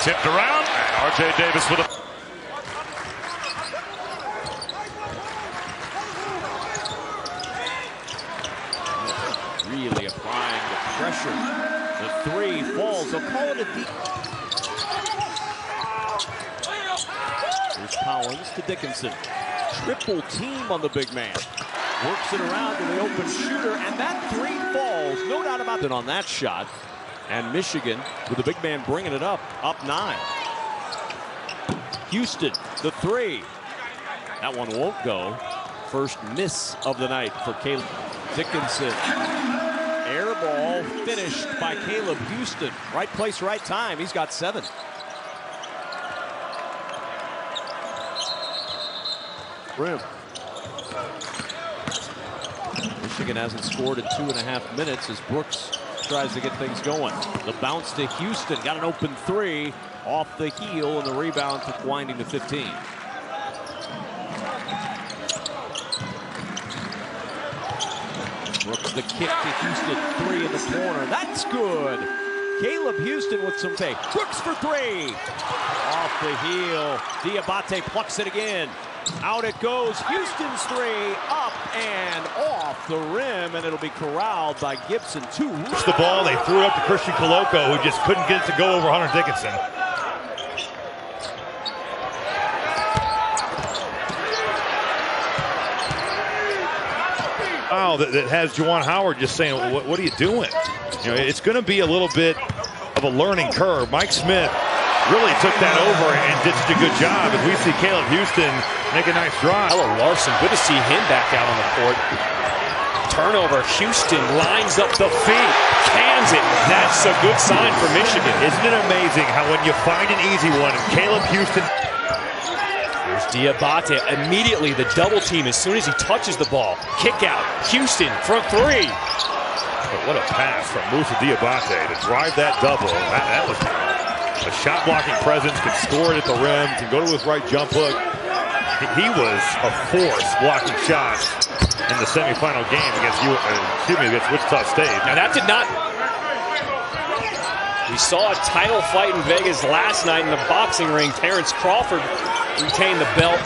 tipped around, and R.J. Davis with a... Really applying the pressure. The 3 falls. They'll call it a deep. Here's Collins to Dickinson. Triple team on the big man. Works it around to the open shooter, and that 3 falls. No doubt about that on that shot. And Michigan, with the big man bringing it up 9. Houstan, the 3. That one won't go. First miss of the night for Caleb Dickinson. Air ball finished by Caleb Houstan. Right place, right time. He's got 7. Rim. Michigan hasn't scored in 2.5 minutes as Brooks tries to get things going. The bounce to Houstan. Got an open 3 off the heel, and the rebound winding to 15. Brooks the kick to Houstan. 3 in the corner. That's good. Caleb Houstan with some take. Brooks for 3. Off the heel. Diabate plucks it again. Out it goes. Houston's 3. Up and off the rim, and it'll be corralled by Gibson. 2. It's the ball. They threw it up to Christian Coloco, who just couldn't get it to go over Hunter Dickinson. Wow, that has Juwan Howard just saying, what are you doing? You know, it's going to be a little bit of a learning curve. Mike Smith really took that over and did such a good job. As we see Caleb Houstan make a nice drive. Ella Larson, good to see him back out on the court. Turnover, Houstan lines up the feet, cans it. That's a good sign for Michigan. Isn't it amazing how when you find an easy one, Caleb Houstan... Diabate immediately the double team as soon as he touches the ball. Kick out. Houstan from three. But what a pass from Moussa Diabate to drive that double. That was a shot blocking presence, can score it at the rim, can go to his right jump hook. He was a force blocking shots in the semifinal game against Wichita State. Now that did not. We saw a title fight in Vegas last night in the boxing ring. Terrence Crawford retained the belt.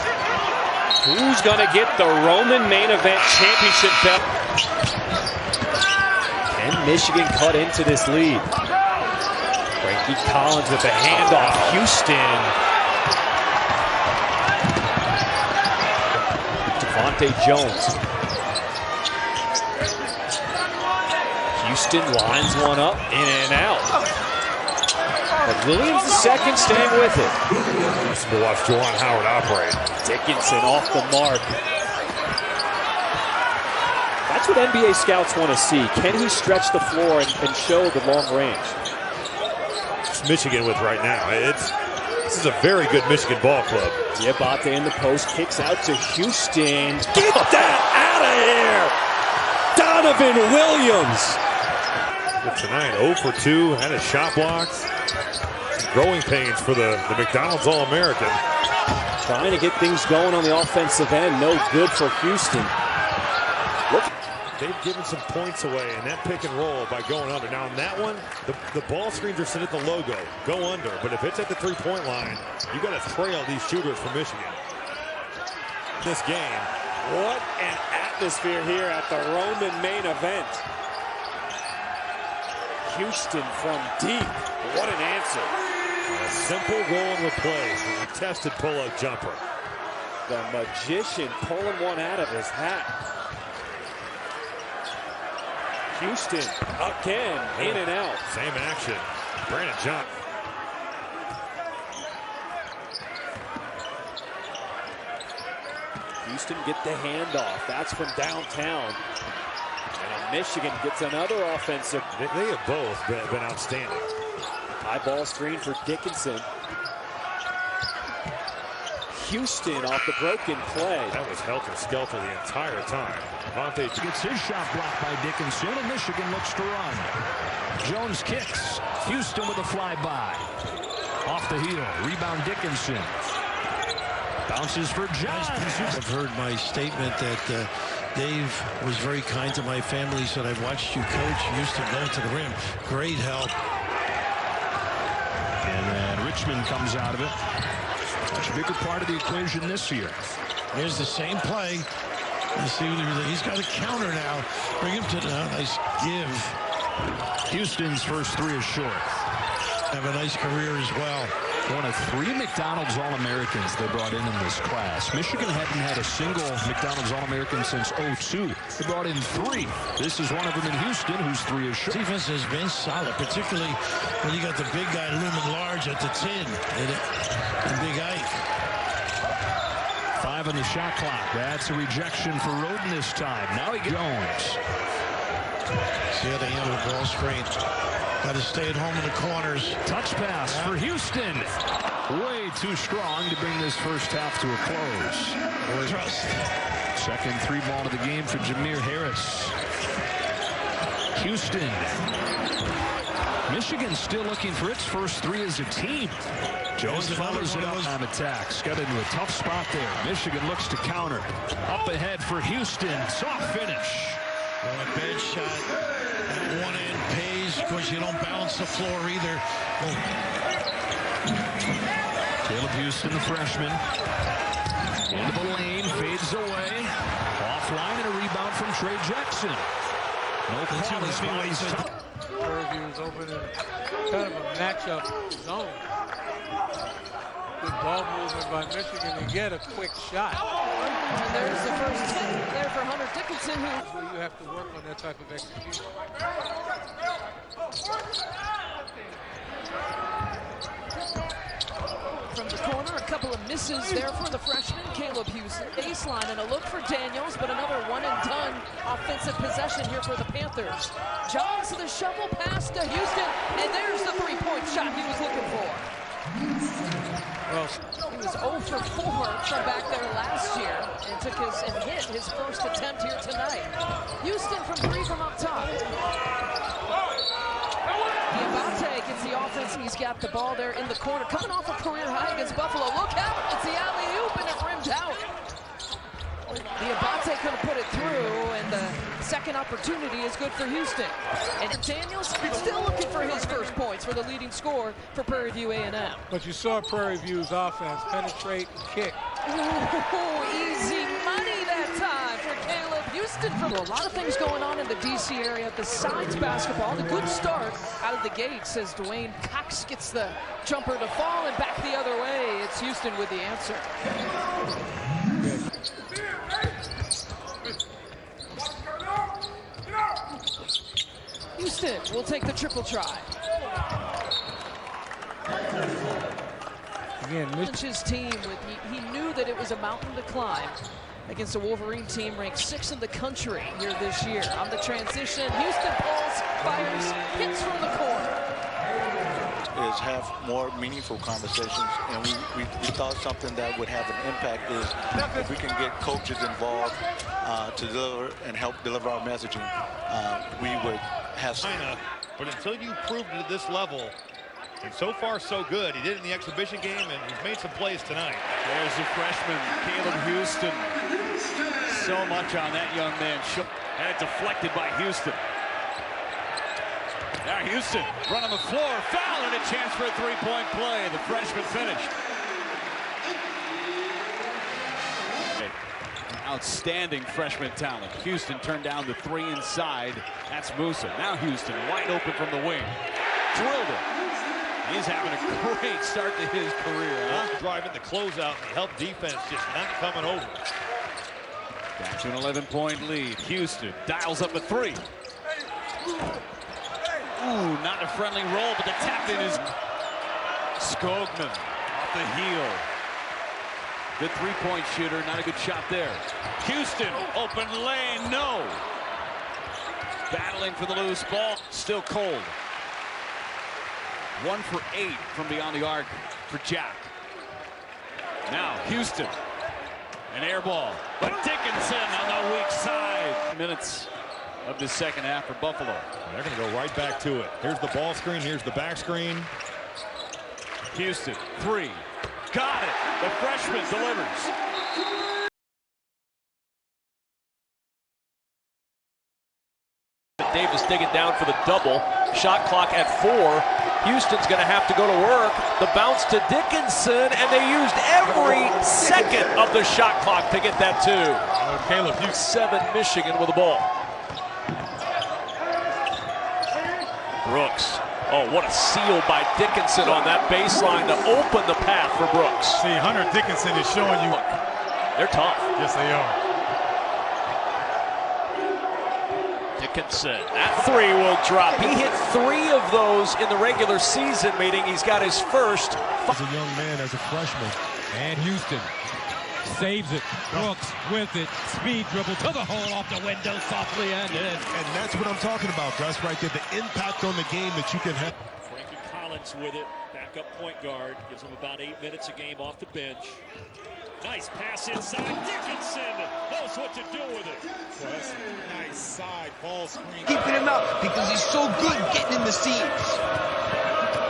Who's going to get the Roman main event championship belt? And Michigan cut into this lead. Frankie Collins with the handoff. Houstan. Devontae Jones. Houstan lines one up, in and out. But Williams II staying with it. We'll watch Juwan Howard operate. Dickinson off the mark. That's what NBA scouts want to see. Can he stretch the floor and show the long range? It's Michigan with right now. This is a very good Michigan ball club. Diabate in the post, kicks out to Houstan. Get that out of here! Donovan Williams! But tonight, 0 for 2, had his shot blocks. Growing pains for the McDonald's All-American. Trying to get things going on the offensive end. No good for Houstan. Look. They've given some points away in that pick and roll by going under. Now, on that one, the ball screens are set at the logo. Go under. But if it's at the three-point line, you got to trail these shooters from Michigan. This game. What an atmosphere here at the Roman main event. Houstan from deep. What an answer. A simple roll and replace with a tested pull-up jumper. The magician pulling one out of his hat. Houstan again, in and out. Same action. Brandon John. Houstan get the handoff. That's from downtown. And Michigan gets another offensive. They have both been outstanding. High ball screen for Dickinson. Houstan off the broken play. That was helter-skelter the entire time. Devontae gets his shot blocked by Dickinson, and Michigan looks to run. Jones kicks. Houstan with a flyby. Off the heel. Rebound Dickinson. Bounces for Johns. I've heard my statement that Dave was very kind to my family. He said, I've watched you coach. Houstan going to the rim. Great help. And then Richmond comes out of it. Much bigger part of the equation this year. Here's the same play. You see, he's got a counter now. Bring him to the nice give. Houston's first three is short. Have a nice career as well. One of 3 McDonald's All-Americans they brought in this class. Michigan hadn't had a single McDonald's All-American since 2002. They brought in 3. This is one of them in Houstan, whose 3 is short. Defense has been solid, particularly when you got the big guy looming large at the 10 and Big Ike. 5 on the shot clock. That's a rejection for Roden this time. Now he gets Jones. See how they handle the ball screen. Got to stay at home in the corners. Touch pass for Houstan. Way too strong to bring this first half to a close. Trust. Second 3-ball of the game for Jameer Harris. Houstan. Michigan still looking for its first 3 as a team. Jones follows it up on attacks. Got into a tough spot there. Michigan looks to counter. Up ahead for Houstan. Soft finish. Well, a bad shot at one end pays because you don't balance the floor either. Caleb Houstan, the freshman. Into the lane, fades away. Offline and a rebound from Trey Jackson. No call. This means Purview is open in kind of a matchup zone. Good ball movement by Michigan to get a quick shot. And there's the first 10 there for Hunter Dickinson. That's where you have to work on that type of execution. From the corner, a couple of misses there for the freshman, Caleb Houstan. Baseline and a look for Daniels, but another one-and-done offensive possession here for the Panthers. Johns to the shovel pass to Houstan, and there's the three-point shot he was looking for. Well, he was 0 for 4 from back there last year and hit his first attempt here tonight. Houstan from 3 from up top. Diabate gets the offense. He's got the ball there in the corner, coming off a career high against Buffalo. Look out! It's the alley-oop and it rimmed out. Diabate couldn't put it through, and the second opportunity is good for Houstan. And Daniels still looking for his first points for the leading scorer for Prairie View A&M. But you saw Prairie View's offense penetrate and kick. Ooh, easy money that time for Caleb Houstan. From a lot of things going on in the D.C. area besides basketball. The good start out of the gates as Dwayne Cox gets the jumper to fall, and back the other way. It's Houstan with the answer. Houstan will take the triple try. Again, his team he knew that it was a mountain to climb against a Wolverine team ranked 6th in the country here this year. On the transition, Houstan pulls, fires, hits from the corner. Is have more meaningful conversations, and we thought something that would have an impact is if we can get coaches involved to deliver and help deliver our messaging, we would have. But until you proved it at this level, and so far so good. He did it in the exhibition game, and he's made some plays tonight. There's the freshman, Caleb Houstan. So much on that young man. And it deflected by Houstan. Now Houstan run on the floor, foul, and a chance for a three-point play. The freshman finished. Outstanding freshman talent. Houstan turned down the 3 inside. That's Musa. Now Houstan wide open from the wing. Drilled it. He's having a great start to his career. Driving the closeout and the help defense just not coming over. Back to an 11-point lead. Houstan dials up a 3. Ooh, not a friendly roll, but the tap in is Skogman off the heel. Good three-point shooter, not a good shot there. Houstan, open lane, no. Battling for the loose ball, still cold. 1 for 8 from beyond the arc for Jack. Now Houstan, an air ball, but Dickinson on the weak side. Minutes of the second half for Buffalo. They're going to go right back to it. Here's the ball screen, here's the back screen. Houstan, 3. Got it. The freshman delivers. Davis digging down for the double. Shot clock at 4. Houston's going to have to go to work. The bounce to Dickinson, and they used every second of the shot clock to get that 2. Caleb Houstan, 7 Michigan with the ball. Brooks. Oh, what a seal by Dickinson on that baseline to open the path for Brooks. See, Hunter Dickinson is showing you. They're tough. Yes, they are. Dickinson, that 3 will drop. He hit 3 of those in the regular season meeting. He's got his first. As a young man, as a freshman. And Houstan saves it. Brooks with it. Speed dribble to the hole, off the window, softly and in. And that's what I'm talking about, Gus, right there. The impact on the game that you can have. Frankie Collins with it. Backup point guard. Gives him about 8 minutes a game off the bench. Nice pass inside. Dickinson knows what to do with it. Well, that's a nice side ball screen. Keeping him up because he's so good getting in the seams.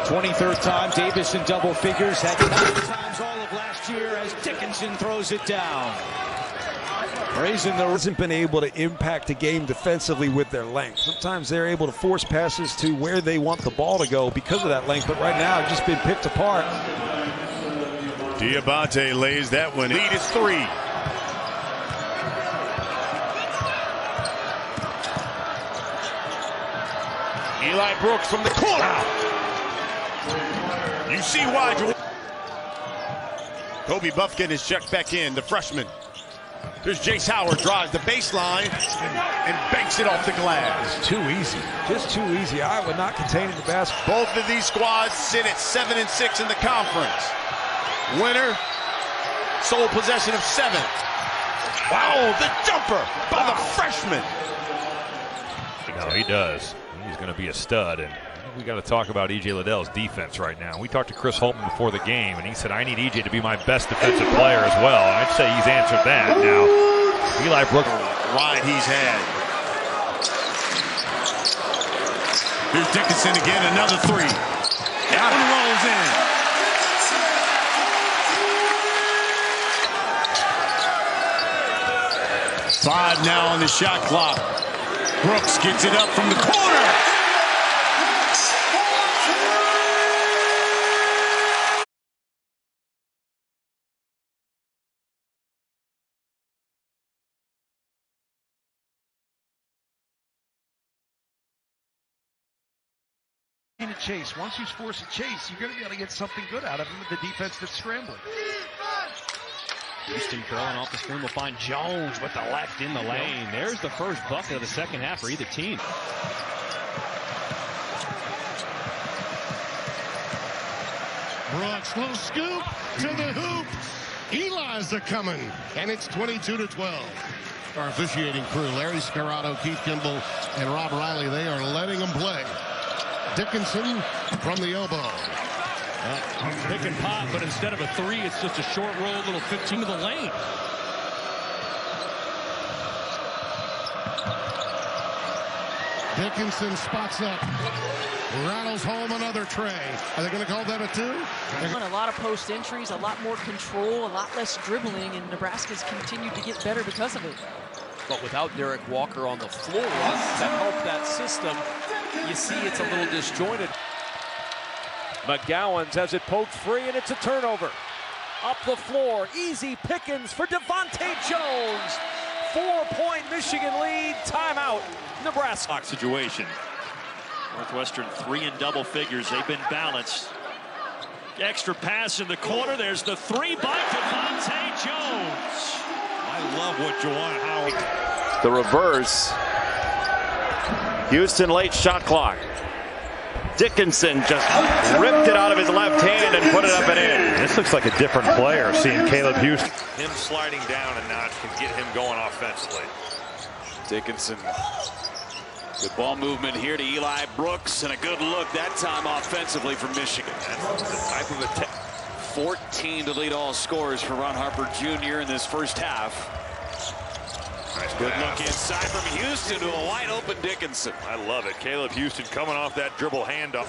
23rd time Davis in double figures. Had 9 times all of last year as Dickinson throws it down. Hasn't been able to impact the game defensively with their length. Sometimes they're able to force passes to where they want the ball to go because of that length, but right now it's just been picked apart. Diabate lays that one. Lead is 3. Eli Brooks from the corner. You see why. Kobe Buff getting his check back in, the freshman. Here's Jace Howard, drives the baseline and banks it off the glass. Too easy. Just too easy. Iowa not containing the basket. Both of these squads sit at 7 and 6 in the conference. Winner, sole possession of 7. Wow, the jumper by the freshman. No, he does. He's going to be a stud, and We got to talk about E.J. Liddell's defense right now. We talked to Chris Holtman before the game, and he said, I need E.J. to be my best defensive player as well. I'd say he's answered that. Now, Eli Brooks. Ride he's had. Here's Dickinson again, another three. That one rolls in. Five now on the shot clock. Brooks gets it up from the corner. In a chase. Once you force a chase, you're going to be able to get something good out of him with the defense that's scrambling. Houston curling off the screen will find Jones with the left in the lane. There's the first bucket of the second half for either team. Brooks, little scoop to the hoop. Eli's a coming, and it's 22-12. Our officiating crew, Larry Scarrato, Keith Kimball, and Rob Riley, they are letting them play. Dickinson from the elbow. Pick and pop, but instead of a three, it's just a short roll, little 15 to the lane. Dickinson spots up. Rattles home another tray. Are they going to call that a two? A lot of post entries, a lot more control, a lot less dribbling, and Nebraska's continued to get better because of it. But without Derek Walker on the floor to help that system, you see it's a little disjointed. McGowan's has it poked free, and it's a turnover. Up the floor, easy pickings for Devontae Jones. 4-point Michigan lead, timeout, Nebraska. Situation. Northwestern 3 in double figures. They've been balanced. Extra pass in the corner. There's the three by Devontae Jones. I love what Juwan Howard. The reverse. Houston late shot clock. Dickinson just ripped it out of his left hand and put it up and in. This looks like a different player, seeing Caleb Houstan. Him sliding down a notch can get him going offensively. Dickinson. Good ball movement here to Eli Brooks, and a good look that time offensively from Michigan. That's the type of attack. 14 to lead all scorers for Ron Harper Jr. in this first half. Nice good pass. look inside from Houston to a wide open Dickinson. I love it. Caleb Houstan coming off that dribble handoff.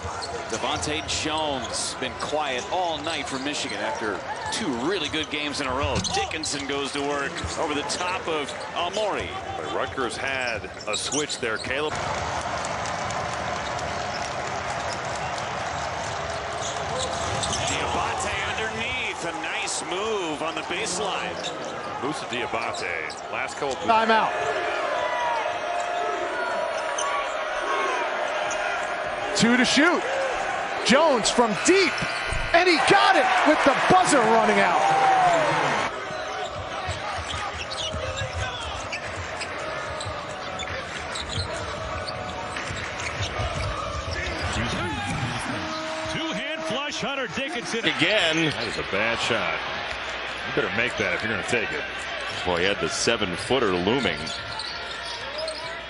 Devontae Jones been quiet all night for Michigan after 2 really good games in a row. Dickinson goes to work over the top of Amori. Rutgers had a switch there. Caleb. Diabate underneath. A nice move on the baseline. Musa Diabate. Last couple. Timeout. Two to shoot. Jones from deep. And he got it with the buzzer running out. Two-hand flush, Hunter Dickinson. Again. That is a bad shot. You better make that if you're going to take it. Boy, he had the 7-footer looming.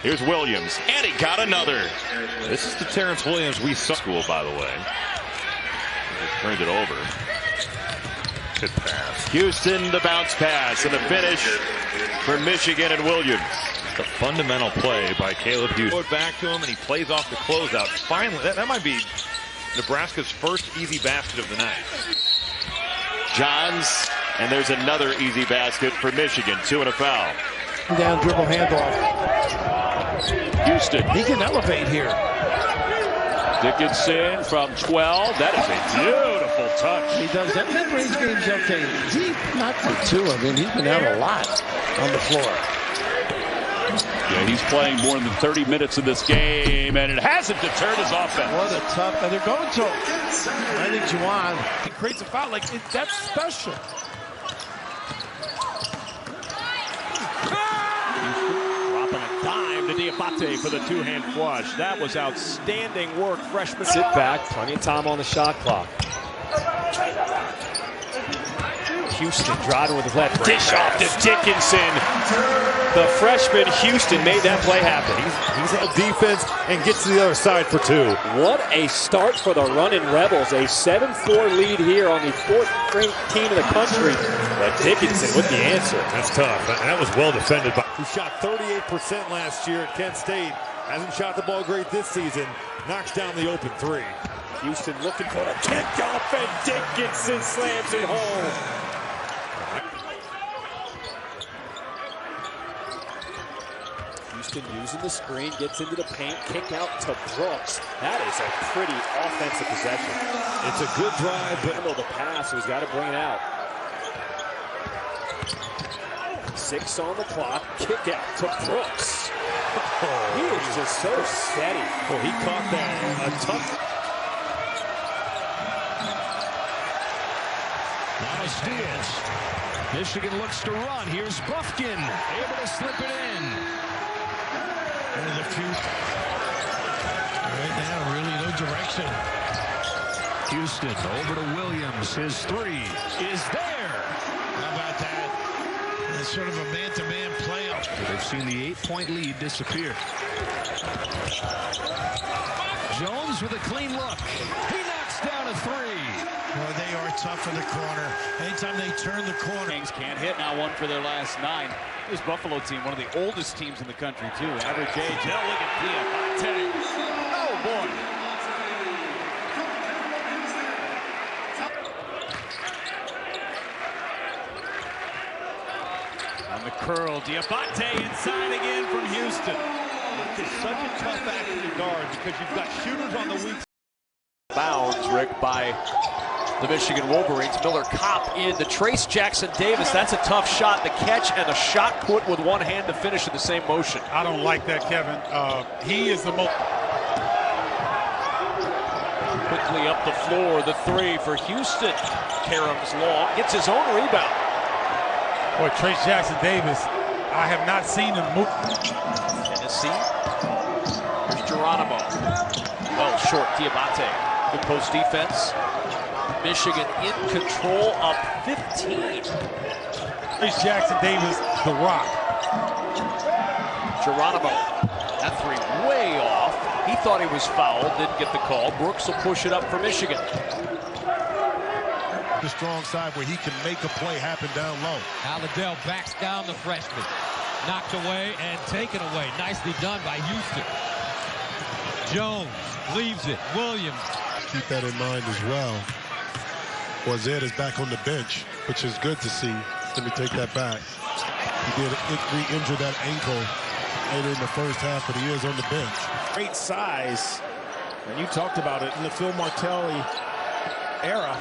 Here's Williams, and he got another. This is the Terrence Williams we saw school, by the way. He turned it over. Good pass. Houston, the bounce pass, and the finish for Michigan and Williams. The fundamental play by Caleb Houstan. Throw it back to him, and he plays off the closeout. Finally, that might be Nebraska's first easy basket of the night. Johns, and there's another easy basket for Michigan. 2 and a foul. Down dribble handoff. Houstan. He can elevate here. Dickinson from 12. That is a beautiful touch. He does that. Mid-range game's okay. Deep, not for 2. I mean, he's been out a lot on the floor. Yeah, he's playing more than 30 minutes in this game, and it hasn't deterred his offense. What a tough, and they're going to. I think Juwan, he creates a foul. Like, that's special. Dropping a dime to Diabate for the two-hand flush. That was outstanding work, freshman. Sit back, plenty of time on the shot clock. Houstan driving with his left. Dish off to Dickinson. The freshman Houstan made that play happen. He's a defense and gets to the other side for 2. What a start for the Runnin' Rebels. A 7-4 lead here on the 4th ranked team in the country. But Dickinson with the answer. That's tough. That was well defended. Who shot 38% last year at Kent State. Hasn't shot the ball great this season. Knocks down the open 3. Houstan looking for the kickoff, and Dickinson slams it home. Houstan using the screen, gets into the paint, kick out to Brooks. That is a pretty offensive possession. It's a good drive, but handle the pass, so he's got to bring it out. 6 on the clock, kick out to Brooks. He is just so steady. Well, he caught that a tough. Now steals. Michigan looks to run. Here's Buffkin, able to slip it in. There's a few. Right now, really no direction. Houstan over to Williams. His 3 is there. How about that? It's sort of a man-to-man playoff. They've seen the 8-point lead disappear. Jones with a clean look. He knocks down a 3. Well, they are tough in the corner. Anytime they turn the corner. Kings can't hit now, 1 for their last 9. This Buffalo team, one of the oldest teams in the country, too. Average age. Now look at Diabate. Oh, boy. On the curl, Diabate inside again from Houstan. It's such a tough act to guard because you've got shooters on the weak side. Bounds, Rick, by the Michigan Wolverines. Miller Kopp in to Trace Jackson Davis. That's a tough shot. The catch and a shot put with one hand to finish in the same motion. I don't like that, Kevin. He is the most. Quickly up the floor, the 3 for Houstan. Karam's long, gets his own rebound. Boy, Trace Jackson Davis, I have not seen him move. Tennessee. Here's Geronimo. Well, short Diabate. Good post defense. Michigan in control of 15. Trace Jackson Davis, the rock. Geronimo. That 3 way off. He thought he was fouled, didn't get the call. Brooks will push it up for Michigan. The strong side where he can make a play happen down low. Alladell backs down the freshman. Knocked away and taken away. Nicely done by Houstan. Jones leaves it. Williams. Keep that in mind as well. Zed is back on the bench, which is good to see. Let me take that back. He did re-injure that ankle later in the first half, but he is on the bench. Great size. And you talked about it in the Phil Martelli era,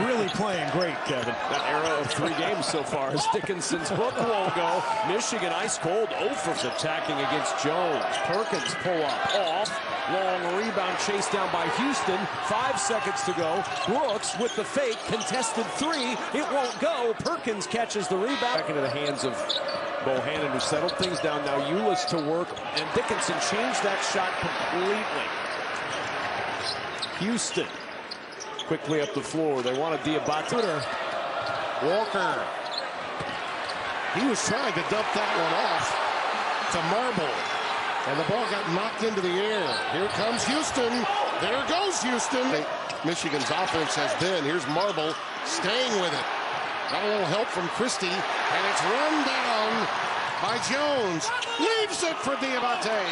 really playing great, Kevin. That era of 3 games so far as Dickinson's hook won't go. Michigan ice cold. Offers attacking against Jones. Perkins pull up off. Long rebound chased down by Houstan. 5 seconds to go. Brooks with the fake. Contested 3. It won't go. Perkins catches the rebound. Back into the hands of Bohannon, who settled things down. Now Ulis to work. And Dickinson changed that shot completely. Houstan. Quickly up the floor. They want a Diabate. Walker. He was trying to dump that one off to Marble. And the ball got knocked into the air. Here comes Houstan. There goes Houstan. Michigan's offense has been. Here's Marble staying with it. Got a little help from Christie. And it's run down by Jones. Leaves it for Diabate.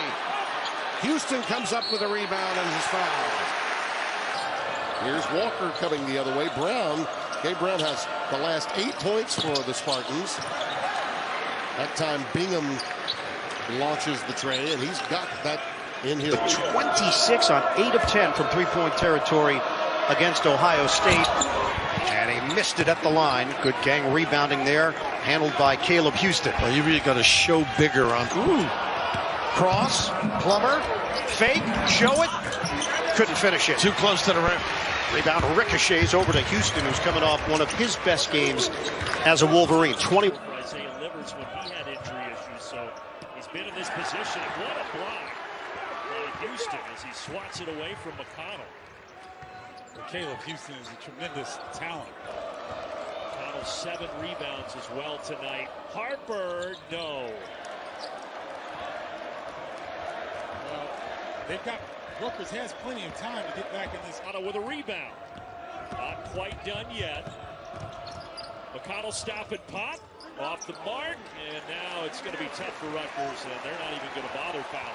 Houstan comes up with a rebound and is fouled. Here's Walker coming the other way. Gabe Brown has the last 8 points for the Spartans. That time Bingham launches the tray, and he's got that in his 26 on 8 of 10 from three-point territory against Ohio State. And he missed it at the line. Good gang rebounding there, handled by Caleb Houstan. Well, you really got to show bigger on. Cross, Plummer, fake, show it. Couldn't finish it. Too close to the rim. Rebound ricochets over to Houstan, who's coming off one of his best games as a Wolverine. 20. Isaiah Livers when he had injury issues, so he's been in this position. What a block by Houstan as he swats it away from McConnell. Caleb Houstan is a tremendous talent. McConnell McConnell 7 rebounds as well tonight. Harper, no. Well, they've got Rutgers has plenty of time to get back in this. McConnell with a rebound. Not quite done yet. McConnell stop and pop. Off the mark, and now it's going to be tough for Rutgers, and they're not even going to bother fouling.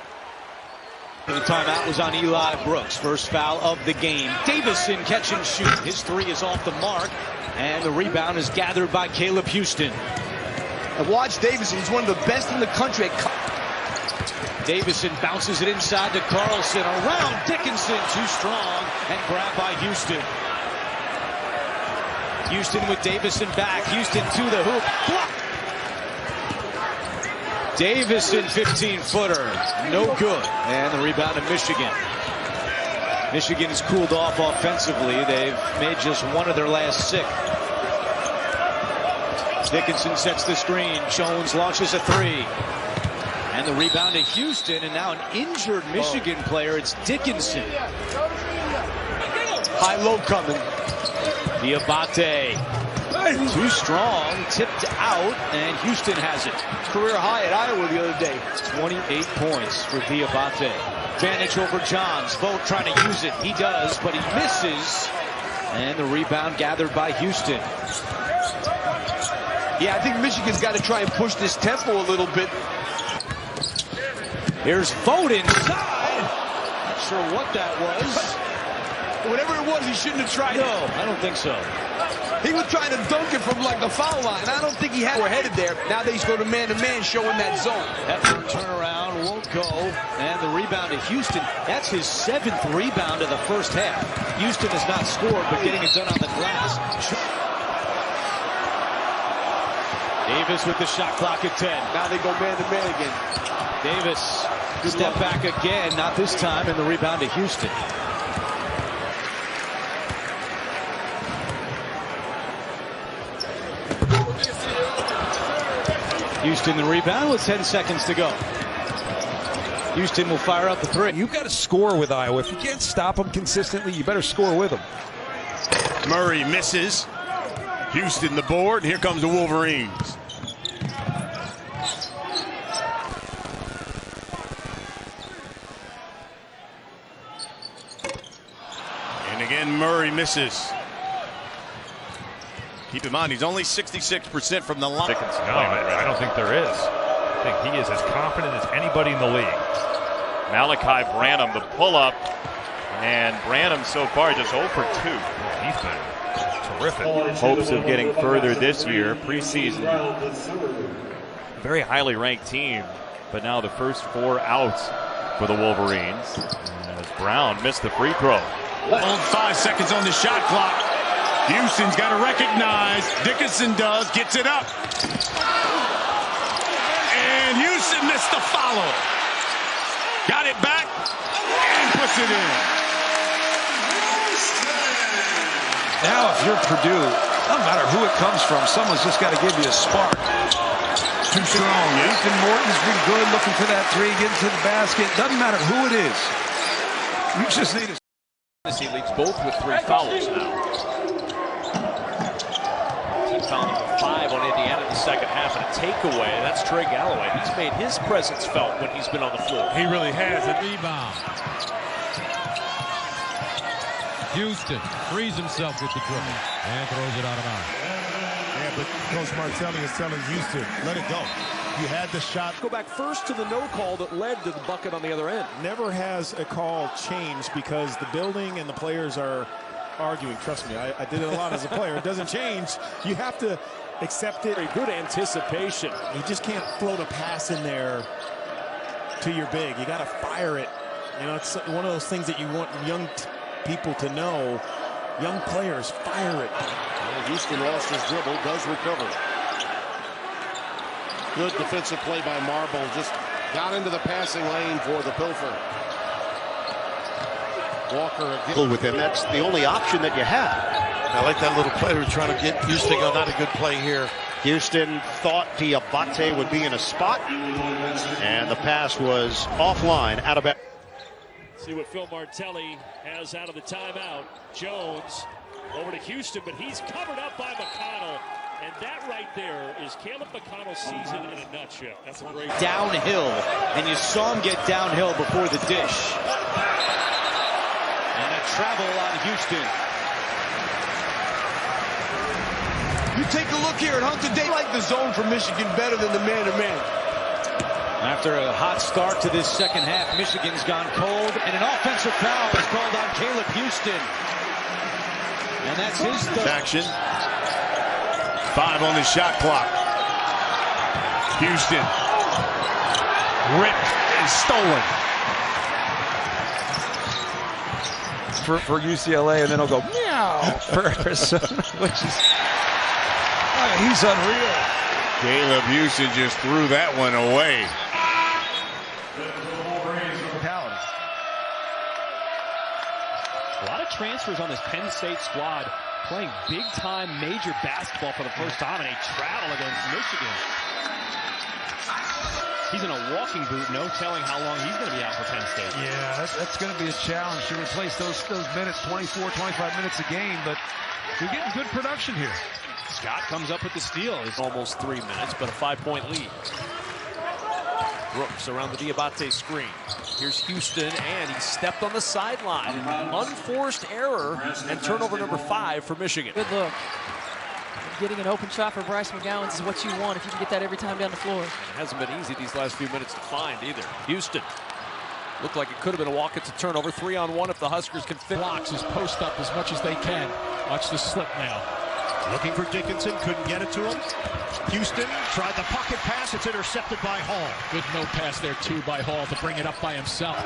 The timeout was on Eli Brooks. First foul of the game. Davison catch and shoot. His three is off the mark, and the rebound is gathered by Caleb Houstan. And watch Davison. He's one of the best in the country. Davison bounces it inside to Carlson. Around Dickinson. Too strong, and grabbed by Houstan. Houstan with Davison back. Houstan to the hoop. Block. Davison 15-footer. No good. And the rebound of Michigan. Michigan has cooled off offensively. They've made just one of their last 6. Dickinson sets the screen. Jones launches a 3. And the rebound to Houstan. And now an injured Michigan player. It's Dickinson. High-low coming. Diabate, too strong, tipped out, and Houstan has it. Career high at Iowa the other day. 28 points for Diabate. Advantage over Johns. Vogt trying to use it. He does, but he misses. And the rebound gathered by Houstan. Yeah, I think Michigan's got to try and push this tempo a little bit. Here's Vogt inside. Not sure what that was. Whatever it was, he shouldn't have tried it. No, I don't think so. He was trying to dunk it from like the foul line. I don't think he had. We're headed there. Now they just go to man-to-man, showing that zone. Hepburn turnaround, won't go. And the rebound to Houstan. That's his 7th rebound of the first half. Houstan has not scored, but getting it done on the glass. Davis with the shot clock at 10. Now they go man-to-man again. Davis, step back again, not this time, and the rebound to Houstan. Houstan the rebound with 10 seconds to go. Houstan will fire up the 3. You've got to score with Iowa. If you can't stop them consistently, you better score with them. Murray misses. Houstan the board. Here comes the Wolverines. And again, Murray misses. Keep in mind, he's only 66% from the line. No, I don't think there is. I think he is as confident as anybody in the league. Malachi Branham, the pull-up. And Branham so far just 0 for 2. He's been terrific. Hopes of getting further this year. Preseason. Very highly ranked team. But now the first 4 outs for the Wolverines. As Brown missed the free throw. 5 seconds on the shot clock. Houston's got to recognize. Dickinson does, gets it up. And Houstan missed the follow. Got it back and puts it in. Now, if you're Purdue, no matter who it comes from, someone's just got to give you a spark. Too strong, yeah. Ethan Morton's been good looking for that 3, getting to the basket. Doesn't matter who it is. You just need a... He leads both with 3 fouls now. Team foul number 5 on Indiana in the second half, and a takeaway. That's Trey Galloway. He's made his presence felt when he's been on the floor. He really has. A rebound. Houstan frees himself with the dribble and throws it out of bounds. Yeah, but Coach Martelli is telling Houstan, let it go. You had the shot. Go back first to the no call that led to the bucket on the other end. Never has a call changed because the building and the players are arguing. Trust me, I did it a lot as a player. It doesn't change. You have to accept it. Very good anticipation. You just can't float a pass in there to your big. You got to fire it. You know, it's one of those things that you want young people to know. Young players, fire it. Well, Houstan lost his dribble, does recover. Good defensive play by Marble. Just got into the passing lane for the Pilfer. Walker again With him, that's the only option that you have. I like that little play. We're trying to get Houstan on. Not a good play here. Houstan thought Diabate would be in a spot, and the pass was offline, out of bounds. See what Phil Martelli has out of the timeout. Jones over to Houstan, but he's covered up by McConnell. And that right there is Caleb McConnell's season in a nutshell. That's a great downhill, and you saw him get downhill before the dish. And a travel on Houstan. You take a look here at Hunter. They like the zone for Michigan better than the man-to-man. After a hot start to this second half, Michigan's gone cold, and an offensive foul is called on Caleb Houstan. And that's his third. Action. 5 on the shot clock. Houstan. Ripped and stolen. For UCLA, and then he'll go meow for Arizona, which is he's unreal. Caleb Houstan just threw that one away. A lot of transfers on this Penn State squad playing big-time major basketball for the first time, and a travel against Michigan. He's in a walking boot, no telling how long he's going to be out for Penn State. Yeah, that's going to be a challenge to replace those minutes, 24, 25 minutes a game, but you're getting good production here. Scott comes up with the steal. It's almost 3 minutes, but a 5-point lead. Brooks around the Diabate screen. Here's Houstan, and he stepped on the sideline. Unforced error, and turnover number 5 for Michigan. Good look. Getting an open shot for Bryce McGowan is what you want if you can get that every time down the floor. It hasn't been easy these last few minutes to find either. Houstan looked like it could have been a walk. It's a turnover. 3-on-1 if the Huskers can fit. Blocks his post up as much as they can. Watch the slip now. Looking for Dickinson, couldn't get it to him. Houstan tried the pocket pass, it's intercepted by Hall. Good no pass there too by Hall to bring it up by himself.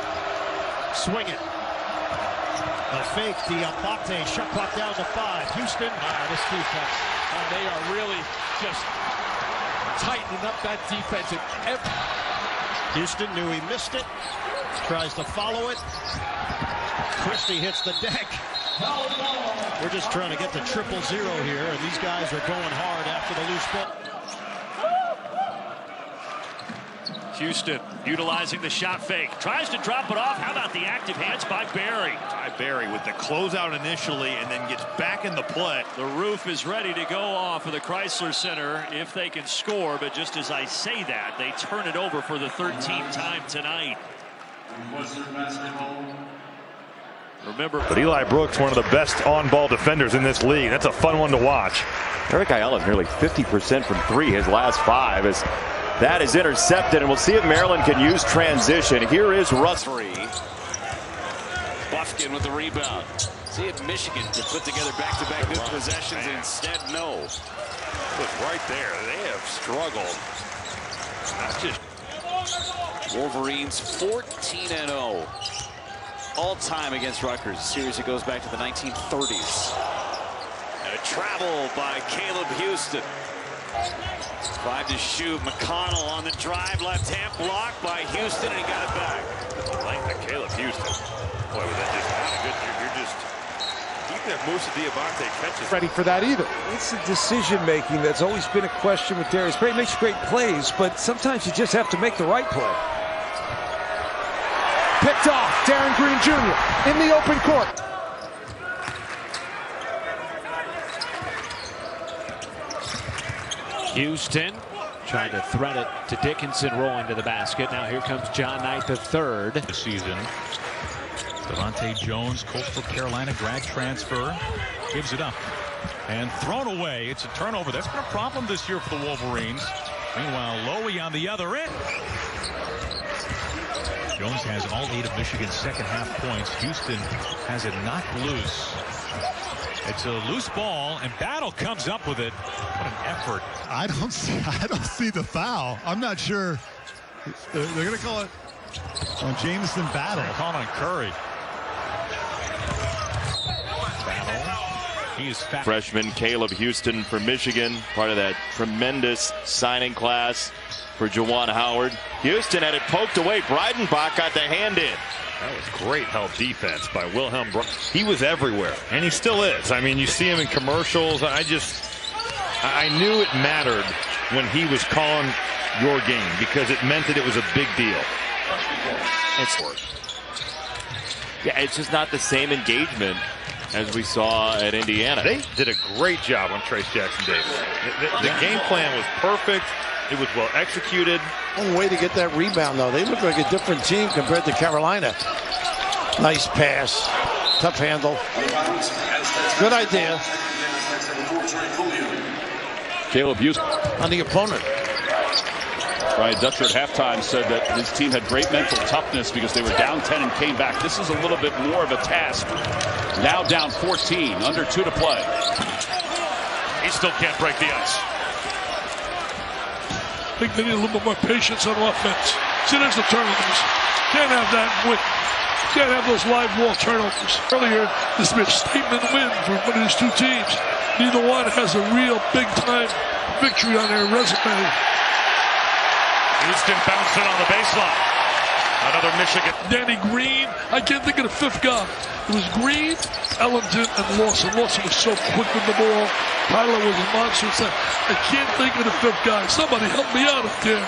Swing it. A fake, Diabate, shot clock down to 5. Houstan. This defense, they are really just tightening up that defense. Houstan knew he missed it, tries to follow it. Christie hits the deck. We're just trying to get to 0-0 here, and these guys are going hard after the loose ball. Houstan utilizing the shot fake. Tries to drop it off. How about the active hands by Barry? Ty Barry with the closeout initially and then gets back in the play. The roof is ready to go off of the Chrysler Center if they can score, but just as I say that, they turn it over for the 13th time tonight. Remember, but Eli Brooks, one of the best on-ball defenders in this league. That's a fun one to watch. Eric Ayala nearly 50% from 3 his last 5 as that is intercepted, and we'll see if Maryland can use transition. Here is Russ. Buffkin with the rebound. See if Michigan can put together back-to-back good possessions. Instead, no. Look right there. They have struggled. That's just Wolverines 14-0. All-time against Rutgers. Series that goes back to the 1930s. And a travel by Caleb Houstan. 5 to shoot. McConnell on the drive. Left hand block by Houstan, and he got it back. the length of Caleb Houstan. Boy, was that just not a good. You're just, even if Musa Diabate catches. Ready for that either. It's the decision making that's always been a question with Darius. He makes great plays, but sometimes you just have to make the right play. Picked off, Darren Green Jr. in the open court. Houstan trying to thread it to Dickinson, rolling to the basket. Now here comes John Knight III. This season, Devontae Jones, Coastal Carolina grad transfer, gives it up and thrown away. It's a turnover. That's been a problem this year for the Wolverines. Meanwhile, Lowy on the other end. Jones has all 8 of Michigan's second half points. Houstan has it knocked loose. It's a loose ball, and Battle comes up with it. What an effort! I don't see the foul. I'm not sure. They're going to call it on Jameson Battle. They're calling on Curry. Battle. He is fast. Freshman Caleb Houstan for Michigan, part of that tremendous signing class for Juwan Howard. Houstan had it poked away. Breidenbach got the hand in. That was great help defense by Wilhelm Brooks. He was everywhere, and he still is. I mean, you see him in commercials. I knew it mattered when he was calling your game because it meant that it was a big deal. It's just not the same engagement as we saw at Indiana. They did a great job on Trace Jackson-Davis. The game plan was perfect. It was well executed. One way to get that rebound, though. They look like a different team compared to Carolina. Nice pass. Tough handle. Good idea. Caleb Houstan on the opponent. Brian Dutcher at halftime said that his team had great mental toughness because they were down 10 and came back. This is a little bit more of a task. Now down 14, under 2 to play. He still can't break the ice. I think they need a little bit more patience on offense. See, there's the turnovers. Can't have that win. Can't have those live wall turnovers. Earlier, this has been a statement win for one of these two teams. Neither one has a real big-time victory on their resume. Houstan bounced it on the baseline. Another Michigan. Danny Green. I can't think of the fifth guy. It was Green, Ellington, and Lawson. Lawson was so quick with the ball. Tyler was a monster. I can't think of the fifth guy. Somebody help me out up there.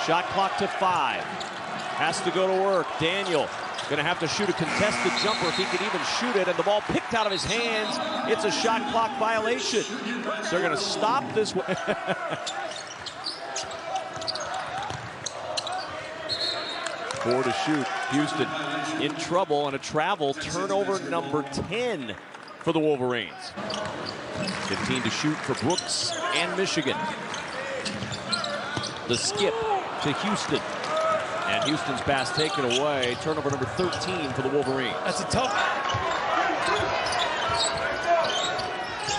Shot clock to 5. Has to go to work. Daniel going to have to shoot a contested jumper if he could even shoot it. And the ball picked out of his hands. It's a shot clock violation. So they're going to stop this. 4 to shoot. Houstan in trouble on a travel. Turnover number 10 for the Wolverines. 15 to shoot for Brooks and Michigan. The skip to Houstan. And Houston's pass taken away. Turnover number 13 for the Wolverines. That's a tough.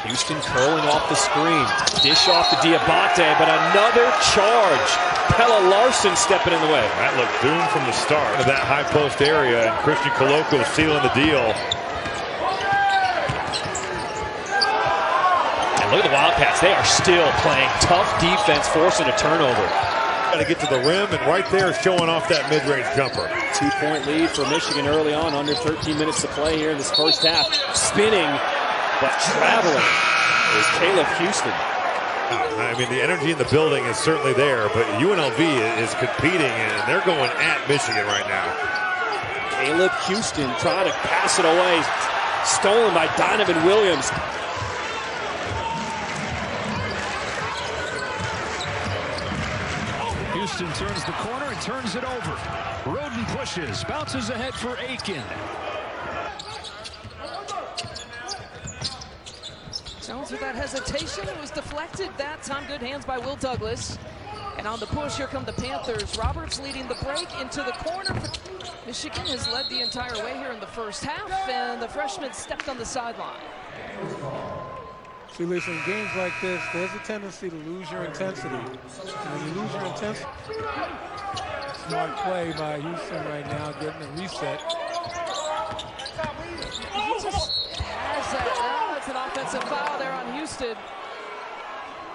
Houstan curling off the screen. Dish off to Diabate, but another charge. Pella Larson stepping in the way. That looked doomed from the start of that high post area, and Christian Koloko sealing the deal. And look at the Wildcats. They are still playing tough defense, forcing a turnover. Got to get to the rim, and right there showing off that mid-range jumper. 2-point lead for Michigan early on, under 13 minutes to play here in this first half. Spinning, but traveling is Caleb Houstan. I mean, the energy in the building is certainly there, but UNLV is competing, and they're going at Michigan right now. Caleb Houstan trying to pass it away. Stolen by Donovan Williams. Houstan turns the corner and turns it over. Roden pushes, bounces ahead for Aiken. Jones with that hesitation. It was deflected that time. Good hands by Will Douglas. And on the push, here come the Panthers. Roberts leading the break into the corner. Michigan has led the entire way here in the first half, and the freshman stepped on the sideline. See, listen, in games like this, there's a tendency to lose your intensity. When you lose your intensity, smart play by Houstan right now, getting a reset. He just has that. It's an offensive foul there on Houstan.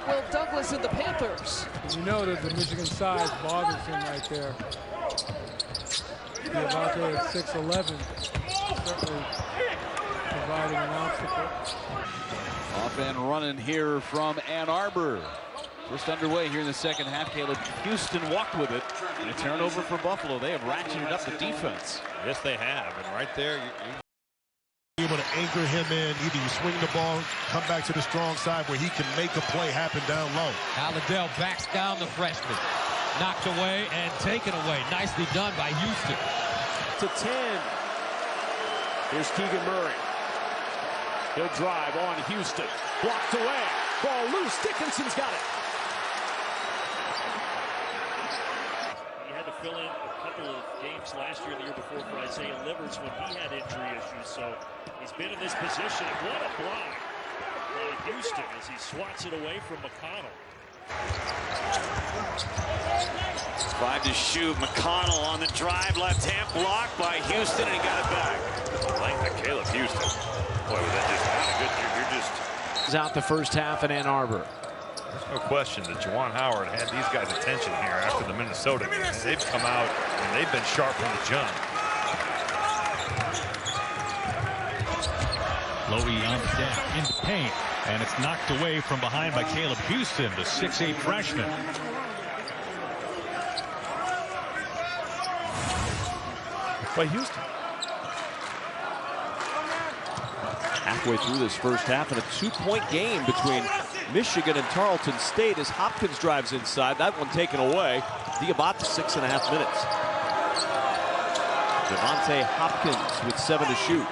Will Douglas and the Panthers. You know that the Michigan size bothers him right there. He's about there at 6'11", certainly providing an obstacle. Off and running here from Ann Arbor. Just underway here in the second half. Caleb Houstan walked with it. And a turnover for Buffalo. They have ratcheted up the defense. Yes, they have. And right there, able to anchor him in. Either you swing the ball, come back to the strong side where he can make a play happen down low. Alladell backs down the freshman. Knocked away and taken away. Nicely done by Houstan. To 10. Here's Keegan Murray. He'll drive on Houstan. Blocked away. Ball loose. Dickinson's got it. He had to fill in a couple of games last year and the year before for Isaiah Livers when he had injury issues. So he's been in this position. What a block by Houstan as he swats it away from McConnell. 5 to shoot. McConnell on the drive. Left hand blocked by Houstan, and he got it back. I like that Caleb Houstan. Boy, was that just not a good. You're just out the first half in Ann Arbor. There's no question that Juwan Howard had these guys' attention here after the Minnesota game. They've come out and they've been sharp from the jump. Lowy on the deck, in the paint, and it's knocked away from behind by Caleb Houstan, the 6'8" freshman. By Houstan. halfway through this first half, and a 2-point game between Michigan and Tarleton State as Hopkins drives inside. That one taken away. Diabate 6.5 minutes. Devontae Hopkins with 7 to shoot.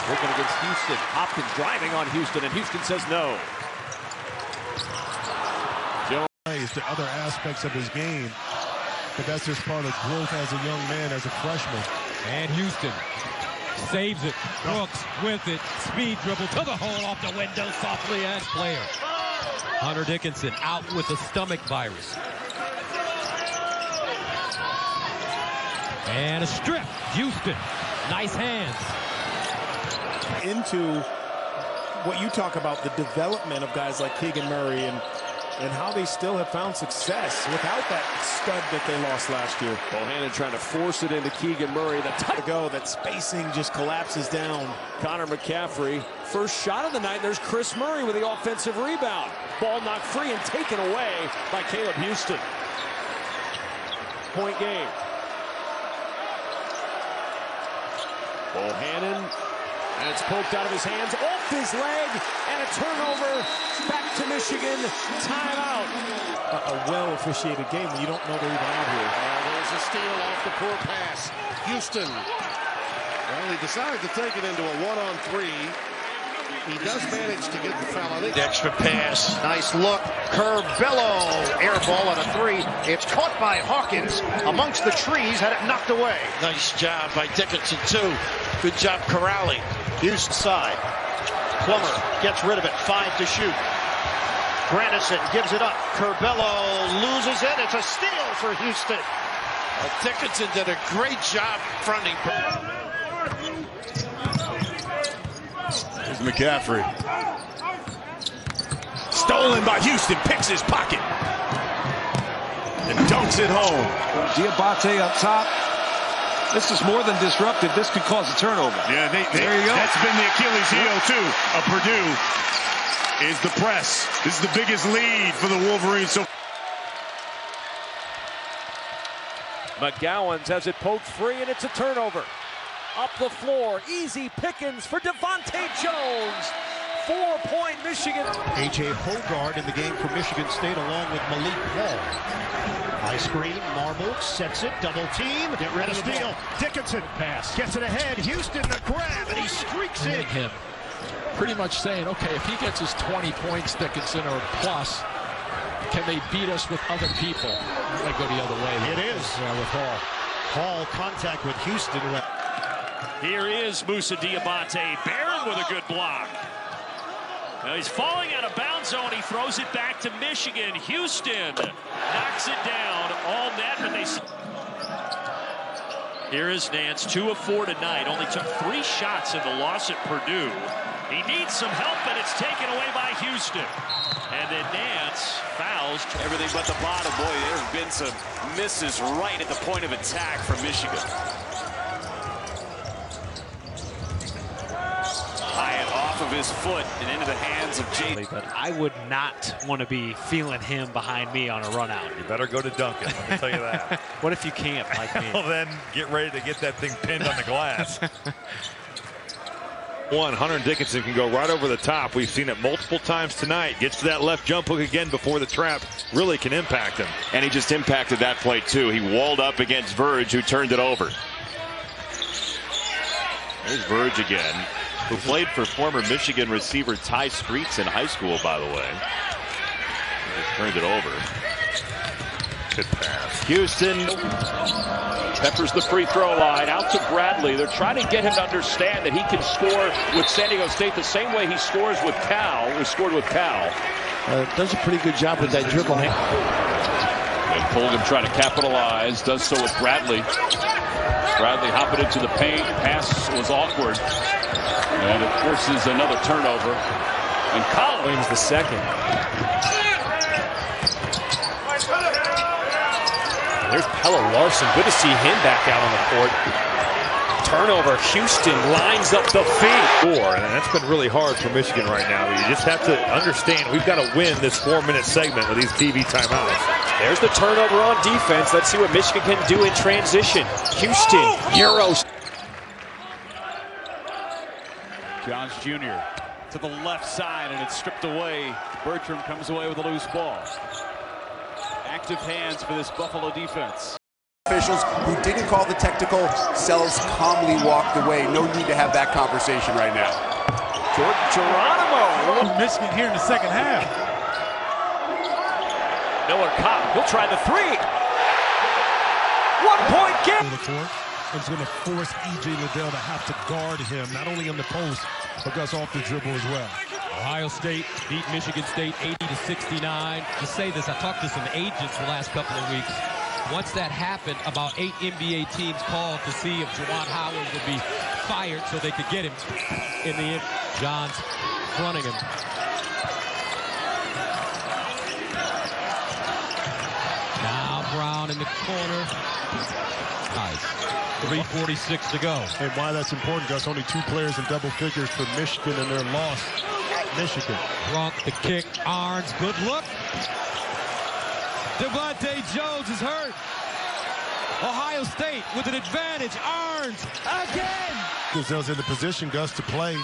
Working against Houstan. Hopkins driving on Houstan, and Houstan says no. To other aspects of his game, but that's just part of growth as a young man, as a freshman. And Houstan saves it. Brooks with it. Speed dribble to the hole, off the window, softly as player. Hunter Dickinson out with the stomach virus. And a strip. Houstan, nice hands. Into what you talk about, the development of guys like Keegan Murray and how they still have found success without that stud that they lost last year. Bohannon trying to force it into Keegan Murray. The to go, that spacing just collapses down. Connor McCaffrey, first shot of the night. There's Chris Murray with the offensive rebound. Ball knocked free and taken away by Caleb Houstan. Point game. Bohannon, and it's poked out of his hands, off his leg, and a turnover. Back to Michigan. Timeout. A well-officiated game when you don't know they're even out here. There's a steal off the poor pass. Houstan. Well, he decided to take it into a 1-on-3. He does manage to get the foul. I think. Extra pass. Nice look. Curbelo. Air ball on a 3. It's caught by Hawkins amongst the trees. Had it knocked away. Nice job by Dickinson, too. Good job, Corrali. Houston side. Plummer gets rid of it. 5 to shoot. Grandison gives it up. Curbelo loses it. It's a steal for Houstan. Dickinson did a great job fronting. Here's McCaffrey. Stolen by Houstan. Picks his pocket. And dunks it home. Diabate up top. This is more than disruptive. This could cause a turnover. Yeah, there you go. That's been the Achilles heel, too, of Purdue, is the press. This is the biggest lead for the Wolverines. So McGowan's has it poked free, and it's a turnover. Up the floor, easy pickings for Devontae Jones. 4-point Michigan. A.J. Hogard in the game for Michigan State along with Malik Hall. High screen, Marble sets it, double team, get rid of the steal. Dickinson pass, gets it ahead. Houstan the grab, and he streaks in. Him pretty much saying, okay, if he gets his 20 points, Dickinson, or plus, can they beat us with other people? They go the other way. It is with Hall. Hall contact with Houstan. Here is Moussa Diabate. Barron with a good block. Now he's falling out of bounds zone. He throws it back to Michigan. Houstan knocks it down. All net, but they. Here is Nance, 2 of 4 tonight. Only took 3 shots in the loss at Purdue. He needs some help, but it's taken away by Houstan. And then Nance fouls. Everything but the bottom. Boy, there have been some misses right at the point of attack from Michigan. Hyatt off of his foot and into the hands of Jay. But I would not want to be feeling him behind me on a run out. You better go to Duncan, let me tell you that. What if you can't, like me? Well, then get ready to get that thing pinned on the glass. Hunter Dickinson can go right over the top. We've seen it multiple times tonight. Gets to that left jump hook again before the trap really can impact him. And he just impacted that play, too. He walled up against Verge, who turned it over. There's Verge again, who played for former Michigan receiver Ty Streets in high school, by the way. He just turned it over. Good pass. Houstan peppers the free throw line out to Bradley. They're trying to get him to understand that he can score with San Diego State the same way he scores with Cal. He scored with Cal. Does a pretty good job with that dribble. And Colgan trying to capitalize. Does so with Bradley. Bradley hopping into the paint. Pass was awkward. And it forces another turnover. And Collins the second. There's Pella Larson. Good to see him back out on the court. Turnover. Houstan lines up the feet. And that's been really hard for Michigan right now. You just have to understand we've got to win this 4-minute segment with these TV timeouts. There's the turnover on defense. Let's see what Michigan can do in transition. Houstan, Euro. Johns Jr. to the left side, and it's stripped away. Bertram comes away with a loose ball. Active hands for this Buffalo defense. Officials who didn't call the technical, Sells calmly walked away. No need to have that conversation right now. Geronimo. Michigan here in the second half. Miller Kopp, he'll try the three. 1 point game. It's going to force E.J. Liddell to have to guard him, not only on the post, but Gus off the dribble as well. Ohio State beat Michigan State 80-69. To say this, I talked to some agents the last couple of weeks. Once that happened, about 8 NBA teams called to see if Juwan Howard would be fired so they could get him. In the end, John's fronting him. Now Brown in the corner. Nice. 3:46 to go. And why that's important, Gus, only 2 players in double figures for Michigan and their loss. Michigan. Brunk the kick. Arns, good look. Devontae Jones is hurt. Ohio State with an advantage. Arns again. Gazelles in the position, Gus, to play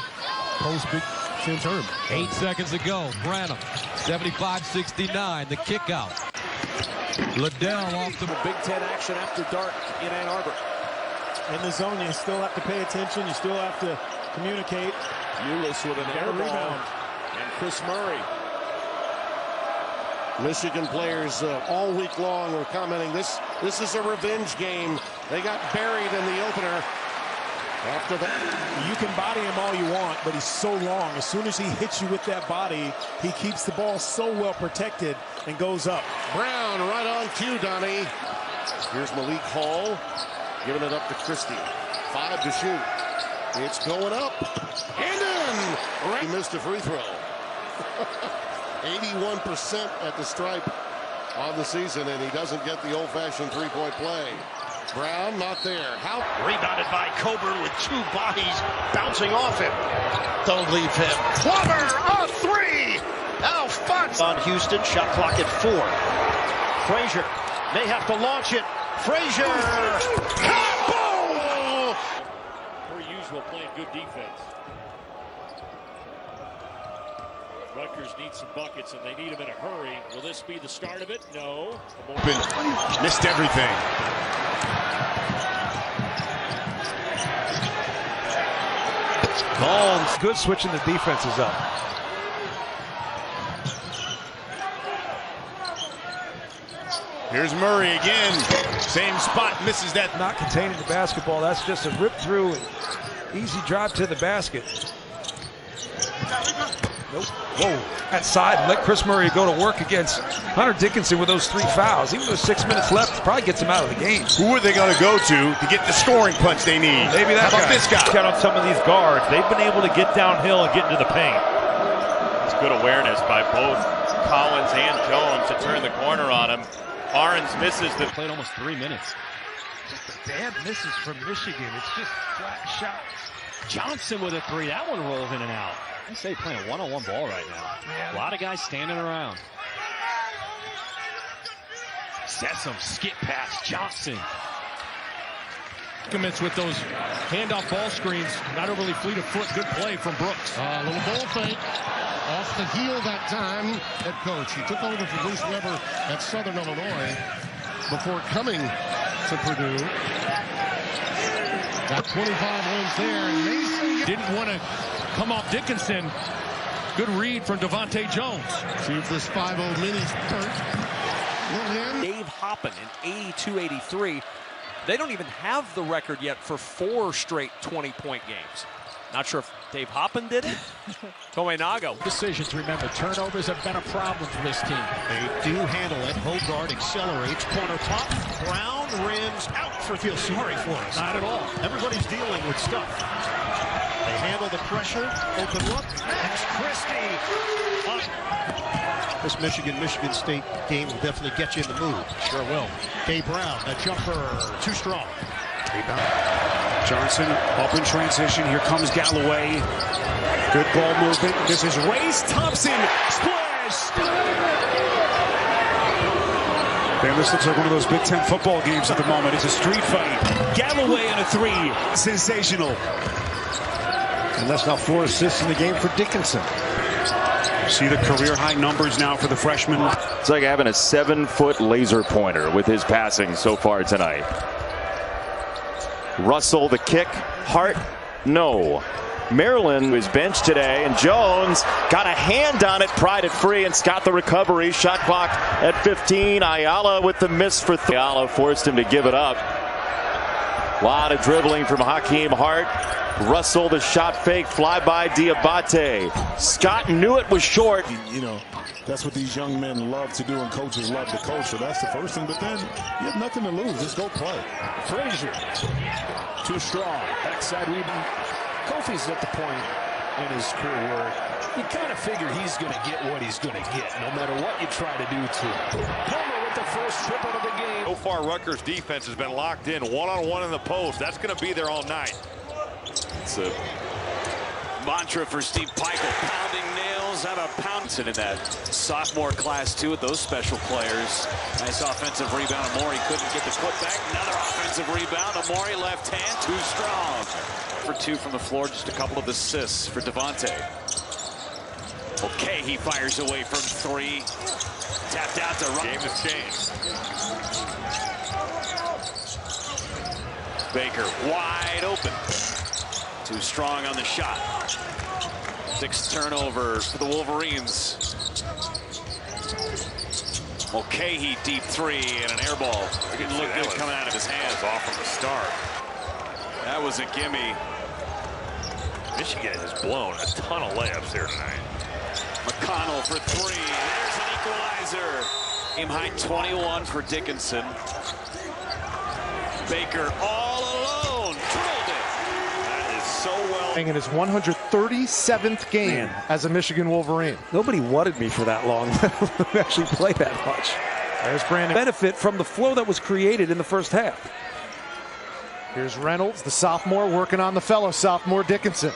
post Big Ten tournament. 8 seconds to go. Branham, 75-69. The kick out. Liddell off the Big Ten action after dark in Ann Arbor. In the zone, you still have to pay attention. You still have to communicate. Eulis with an air rebound. And Chris Murray. Michigan players all week long were commenting, this is a revenge game. They got buried in the opener. After that, you can body him all you want, but he's so long. As soon as he hits you with that body, he keeps the ball so well protected and goes up. Brown right on cue, Donnie. Here's Malik Hall, giving it up to Christie. 5 to shoot. It's going up and in. He missed a free throw. 81% at the stripe on the season, and he doesn't get the old-fashioned three-point play. Brown not there. How Rebounded by Coburn with 2 bodies bouncing off him. Don't leave him. Plummer, a 3. Now Futz on Houston. Shot clock at 4. Frazier may have to launch it. Frazier. Kaboom! Per usual, playing good defense. Rutgers needs some buckets, and they need them in a hurry. Will this be the start of it? No. Missed everything. Gomes, good switching the defenses up. Here's Murray again. Same spot, misses that. Not containing the basketball. That's just a rip through and easy drive to the basket. Nope. Whoa. That side, and let Chris Murray go to work against Hunter Dickinson with those 3 fouls. Even with 6 minutes left, probably gets him out of the game. Who are they going to go to get the scoring punch they need? Maybe that How about this guy? Count on some of these guards. They've been able to get downhill and get into the paint. It's good awareness by both Collins and Jones to turn the corner on him. Arns misses the played almost 3 minutes. Just the bad misses from Michigan. It's just flat shots. Johnson with a 3. That one rolls in and out. I say playing a one-on-one ball right now. Yeah. A lot of guys standing around. Sets him, skip pass, Johnson. Commits with those handoff ball screens. Not overly fleet of foot. Good play from Brooks. A little ball fake. Off the heel that time. Head coach. He took over for Bruce Weber at Southern Illinois before coming to Purdue. Got 25 wins there. And Mason didn't want to come off Dickinson. Good read from Devontae Jones. See if this 5-0 mini's hurt. Dave Hoppin in 82-83. They don't even have the record yet for 4 straight 20-point games. Not sure if Dave Hoppin did it. Koenago. Decisions, remember, turnovers have been a problem for this team. They do handle it. Hogard accelerates. Corner top. Brown rims out for feel sorry for us. Not at all. Everybody's dealing with stuff. They handle the pressure. Open look. It's Christie. This Michigan State game will definitely get you in the mood. Sure will. K. Brown, a jumper, too strong. Rebound. Johnson up in transition. Here comes Galloway. Good ball movement. This is Race Thompson. Splash! Man, this looks like one of those Big Ten football games at the moment. It's a street fight. Galloway and a 3. Sensational. And that's now 4 assists in the game for Dickinson. See the career high numbers now for the freshman. It's like having a 7-foot laser pointer with his passing so far tonight. Russell the kick. Hart, no. Maryland was benched today, and Jones got a hand on it, pried it free, and Scott the recovery. Shot clock at 15. Ayala with the miss for Ayala forced him to give it up. A lot of dribbling from Hakeem Hart. Russell the shot fake, fly by Diabate. Scott knew it was short. You know, that's what these young men love to do, and coaches love to coach. So that's the first thing. But then you have nothing to lose. Just go play. Frazier, too strong. Backside rebound. Kofi's at the point in his career where you kind of figure he's going to get what he's going to get, no matter what you try to do to him. Palmer with the first triple of the game. So far, Rutgers' defense has been locked in, one-on-one in the post. That's going to be there all night. It's a mantra for Steve Peichel. Pounding nails out of Poundson in that sophomore class, too, with those special players. Nice offensive rebound. Amori couldn't get the putback. Another offensive rebound. Amori left hand, too strong. For 2 from the floor, just a couple of assists for Devontae. Okay, he fires away from 3. Tapped out to Ryan. Game has changed. Baker wide open. Too strong on the shot. 6 turnovers for the Wolverines. Mulcahy deep 3 and an air ball. It didn't look good coming out of his hands. Off from the start. That was a gimme. Michigan has blown a ton of layups here tonight. McConnell for 3. There's an equalizer. Game high 21 for Dickinson. Baker all alone. Drilled it. That is so well. In his 137th game as a Michigan Wolverine. Nobody wanted me for that long. Actually play that much. There's Brandon. Benefit from the flow that was created in the first half. Here's Reynolds, the sophomore, working on the fellow sophomore Dickinson.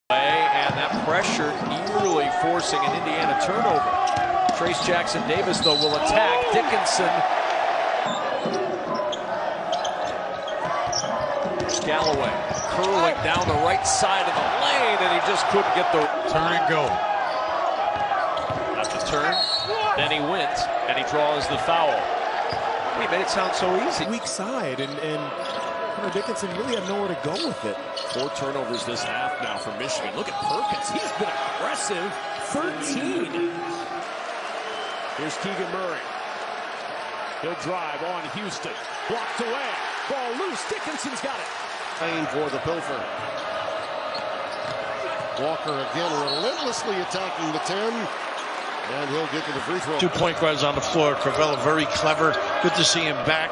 And that pressure eagerly forcing an Indiana turnover. Trace Jackson Davis, though, will attack. Dickinson. Galloway curling down the right side of the lane, and he just couldn't get the turn and go. Not the turn. Then he went, and he draws the foul. He made it sound so easy. Weak side, and Dickinson really had nowhere to go with it. 4 turnovers this half now for Michigan. Look at Perkins. He's been aggressive. 13. Here's Keegan Murray. He'll drive on Houstan. Blocked away. Ball loose. Dickinson's got it. Paying for the pilfer. Walker again relentlessly attacking the 10. And he'll get to the free throw. 2 point guards on the floor. Corbella very clever. Good to see him back.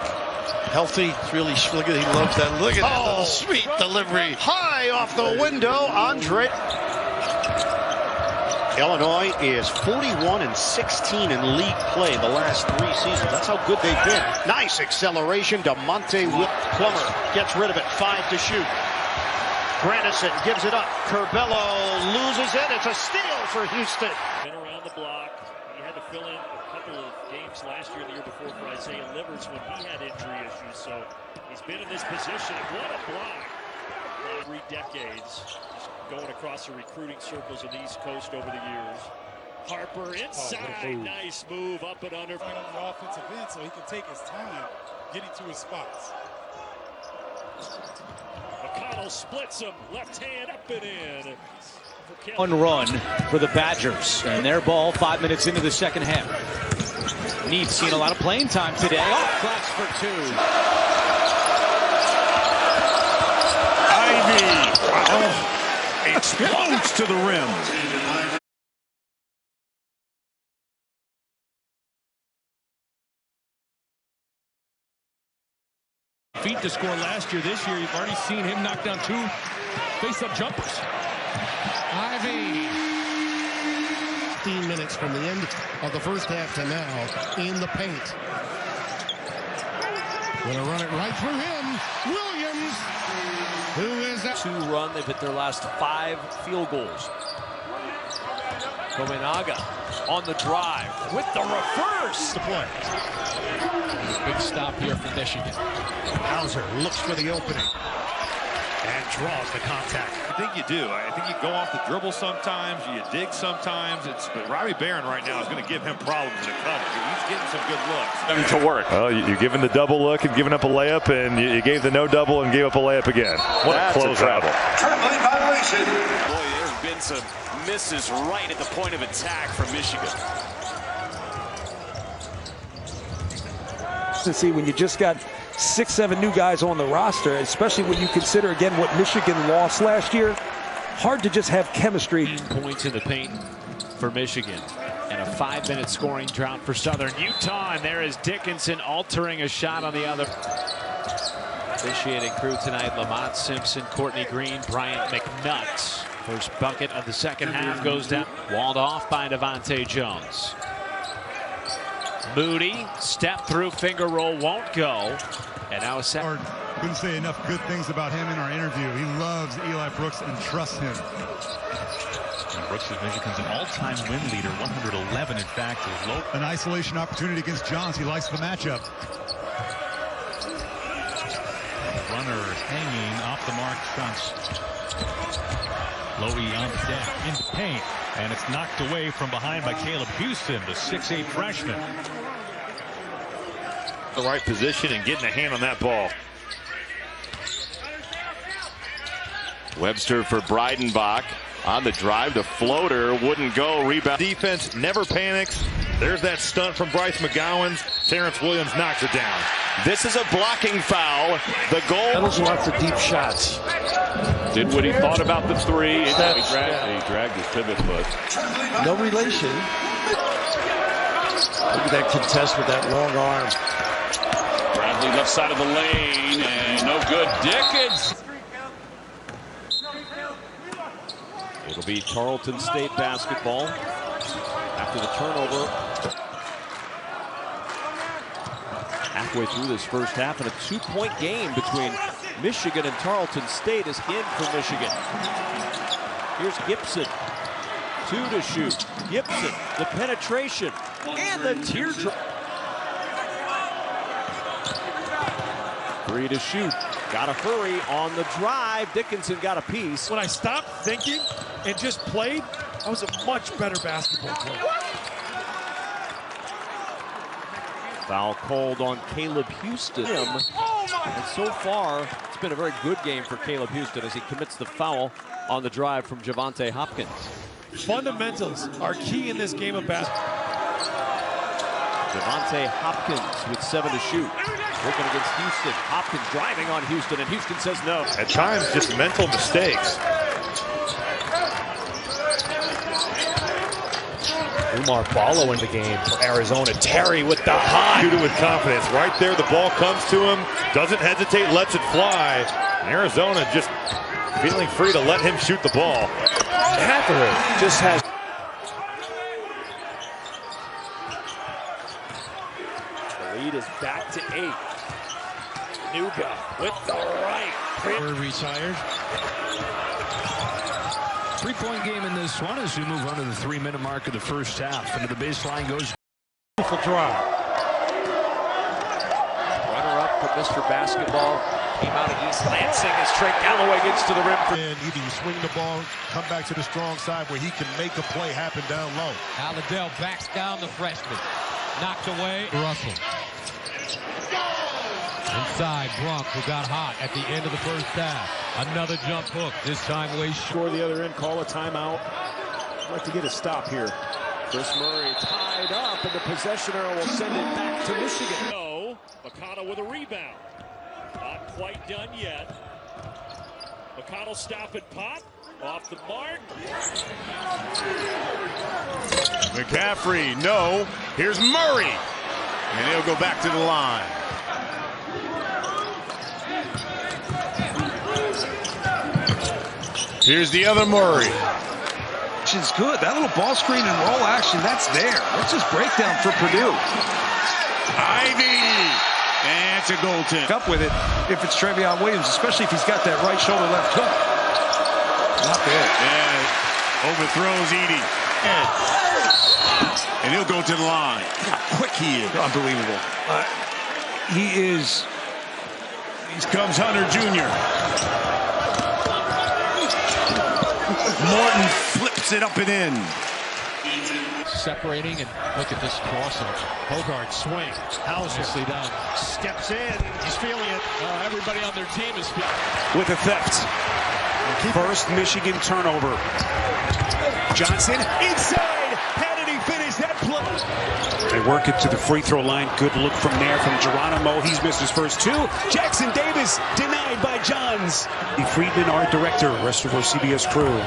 Healthy. It's really, look at, he loves that. Look at that little sweet delivery. High off the window. Andre. Illinois is 41-16 in league play the last 3 seasons. That's how good they've been. Nice acceleration. DeMonte Plummer gets rid of it. 5 to shoot. Grandison gives it up. Curbelo loses it. It's a steal for Houstan. Been around the block. He had to fill in a couple of games last year and the year before for Isaiah Livers when he had injury issues. So he's been in this position. What a block. 3 decades. Going across the recruiting circles in the East Coast over the years. Harper inside. Nice move up and under. On the offensive end so he can take his time getting to his spots. McConnell splits him. Left hand up and in. One run for the Badgers. And their ball 5 minutes into the second half. Need's seen a lot of playing time today. Off glass for 2. Ivy. Explodes to the rim. Feet to score last year. This year, you've already seen him knock down 2 face-up jumpers. Ivy. 15 minutes from the end of the first half to now in the paint. Gonna run it right through him. Williams, who is that? 2 run. They've hit their last 5 field goals. Kominaga on the drive with the reverse. To play. Big stop here for Michigan. Hauser looks for the opening. And draws the contact. I think you do. I think you go off the dribble sometimes, you dig sometimes. But Robbie Barron right now is going to give him problems in the cover. He's getting some good looks. To work. Well, you're giving the double look and giving up a layup, and you gave the no double and gave up a layup again. What That's a close out. Traveling violation. Boy, there have been some misses right at the point of attack from Michigan. To see when you just got 6-7 new guys on the roster, especially when you consider again what Michigan lost last year. Hard to just have chemistry. Points in the paint for Michigan. And a 5-minute scoring drought for Southern Utah. And there is Dickinson altering a shot on the other. Officiating crew tonight, Lamont Simpson, Courtney Green, Bryant McNutt. First bucket of the second half goes down. Walled off by Devontae Jones. Moody, step through, finger roll, won't go. And now a second. Couldn't say enough good things about him in our interview. He loves Eli Brooks and trusts him. Brooks is Michigan's all-time win leader, 111 in fact. An isolation opportunity against Johns. He likes the matchup. Runner hanging off the mark, shots. Lowy on the deck, into paint, and it's knocked away from behind by Caleb Houstan, the 6'8 freshman. The right position and getting a hand on that ball. Webster for Breidenbach on the drive. The floater wouldn't go. Rebound. Defense never panics. There's that stunt from Bryce McGowan's. Terrence Williams knocks it down. This is a blocking foul. The goal. Those lots of deep shots. Did what he thought about the three. He dragged his pivot foot. No relation. Look at that contest with that long arm. Bradley left side of the lane, and no good. Dickens. It'll be Tarleton State basketball after the turnover. Halfway through this first half, and a 2-point game between Michigan and Tarleton State is in for Michigan. Here's Gibson. 2 to shoot. Gibson, the penetration, and the teardrop. 3 to shoot. Gotta hurry on the drive. Dickinson got a piece. When I stopped thinking and just played, I was a much better basketball player. Foul called on Caleb Houstan. And so far, it's been a very good game for Caleb Houstan as he commits the foul on the drive from Javonte Hopkins. Fundamentals are key in this game of basketball. Javonte Hopkins with 7 to shoot. Working against Houstan. Hopkins driving on Houstan, and Houstan says no. At times, just mental mistakes. Umar Ballo in the game for Arizona. Terry with the high. Shoot it with confidence. Right there, the ball comes to him. Doesn't hesitate, lets it fly. And Arizona just feeling free to let him shoot the ball. Catherine just has. The lead is back to 8. Nuga with the right. We're retired. 3-point game in this one as we move on to the 3-minute mark of the first half. Into the baseline goes. Beautiful drive. Runner-up for Mr. Basketball. Came out of East Lansing as Trey Galloway gets to the rim. And either you swing the ball, come back to the strong side where he can make a play happen down low. Alladell backs down the freshman. Knocked away. Russell. Inside, Brunk, who got hot at the end of the first half. Another jump hook, this time way short. The other end, call a timeout. I'd like to get a stop here. Chris Murray tied up, and the possession arrow will send it back to Michigan. No, McConnell with a rebound. Not quite done yet. McConnell stop and pop. Off the mark. McCaffrey, no. Here's Murray. And he'll go back to the line. Here's the other Murray. Action's good. That little ball screen and roll action, that's there. That's just breakdown for Purdue. Ivy. That's a goaltend. Up with it if it's Trevion Williams, especially if he's got that right shoulder left hook. Not bad. Yeah, overthrows Edey. And he'll go to the line. How quick he is. Unbelievable. He is. Here comes Hunter Jr. Morton flips it up and in. Separating, and look at this crossover. Hogard swing. Hauser down. Steps in. He's feeling it. Everybody on their team is feeling it. With effect. First Michigan turnover. Johnson inside. How did he finish that play? They work it to the free throw line. Good look from there from Geronimo. He's missed his first two. Jackson Davis denied by Johns. Friedman, our director. Rest of our CBS crew.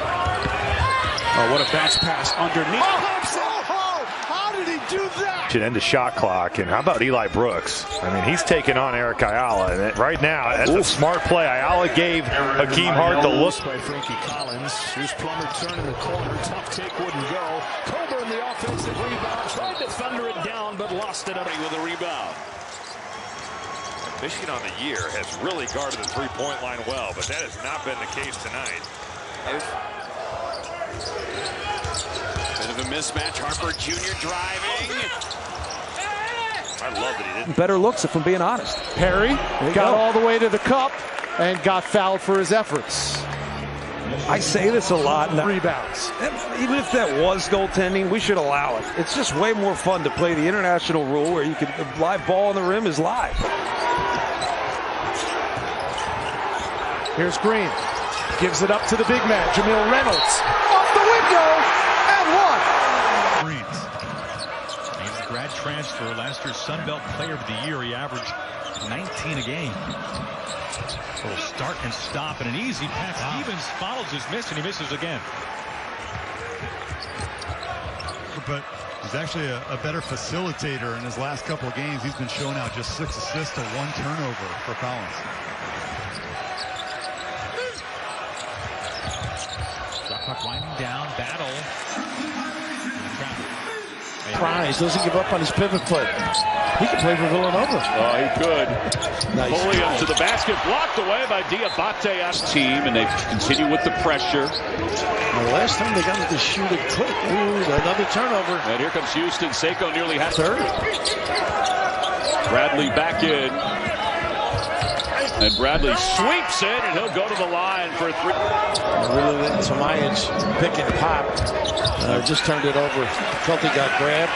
Oh, what a bounce pass underneath. How did he do that? Should end the shot clock. And how about Eli Brooks? I mean, he's taking on Eric Ayala. And right now, that's a smart play. Ayala gave Hakeem Hart the look. By Frankie Collins. Here's Plummer turning the corner. Tough take wouldn't go. Coburn the offensive rebound. Tried to thunder it down, but lost it up with a rebound. Michigan on the year has really guarded the three-point line well, but that has not been the case tonight. Bit of a mismatch. Harper Jr. driving. I love that he didn't. Better looks, if I'm being honest. Perry got all the way to the cup and got fouled for his efforts. I say this a lot. Rebounds. Even if that was goaltending, we should allow it. It's just way more fun to play the international rule where you can the live ball on the rim is live. Here's Green. Gives it up to the big man, Jamil Reynolds. Off the window and one. He's a grad transfer, last year's Sun Belt Player of the Year. He averaged 19 a game. A little start and stop and an easy pass. Stevens follows his miss and he misses again. But he's actually a better facilitator in his last couple of games. He's been showing out just 6 assists to 1 turnover for Collins. Shot clock winding down, battle. Prize doesn't give up on his pivot play. He can play for Villanova. Oh, he could. Nice. Pulliam to the basket, blocked away by Diabate on team, and they continue with the pressure. The last time they got him to shoot it quick. Ooh, another turnover. And here comes Houstan. Seiko nearly had third. Bradley back in. And Bradley sweeps in, and he'll go to the line for a three. Really letting Tomajic pick and pop. Just turned it over. Felt he got grabbed.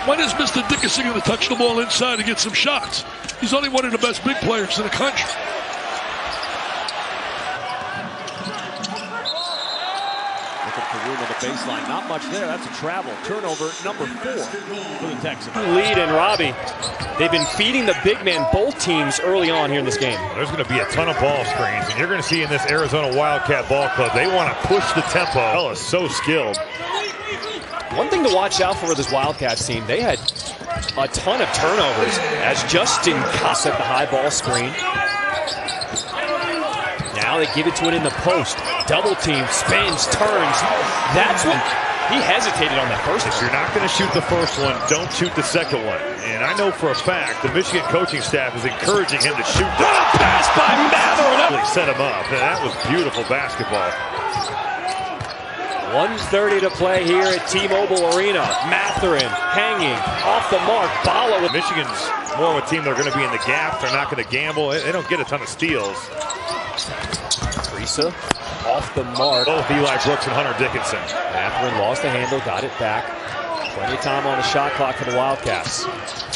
When is Mr. Dickinson going to touch the ball inside and get some shots? He's only one of the best big players in the country. Looking for room on the baseline. Not much there. That's a travel. Turnover number 4 for the Texans. Lead and Robbie. They've been feeding the big man both teams early on here in this game. There's going to be a ton of ball screens, and you're going to see in this Arizona Wildcat Ball Club, they want to push the tempo. Bell is so skilled. One thing to watch out for with this Wildcats team, they had a ton of turnovers as Justin cuts at the high ball screen. Now they give it to it in the post. Double team, spins, turns. That's what he hesitated on that first. If you're not going to shoot the first one, don't shoot the second one. And I know for a fact the Michigan coaching staff is encouraging him to shoot. What a pass by Mather! Really set him up. And that was beautiful basketball. 1:30 to play here at T-Mobile Arena. Matherin hanging off the mark. Bala with Michigan's more of a team. They're going to be in the gap. They're not going to gamble. They don't get a ton of steals. Risa off the mark. Both Eli Brooks and Hunter Dickinson. Matherin lost the handle, got it back. Plenty of time on the shot clock for the Wildcats.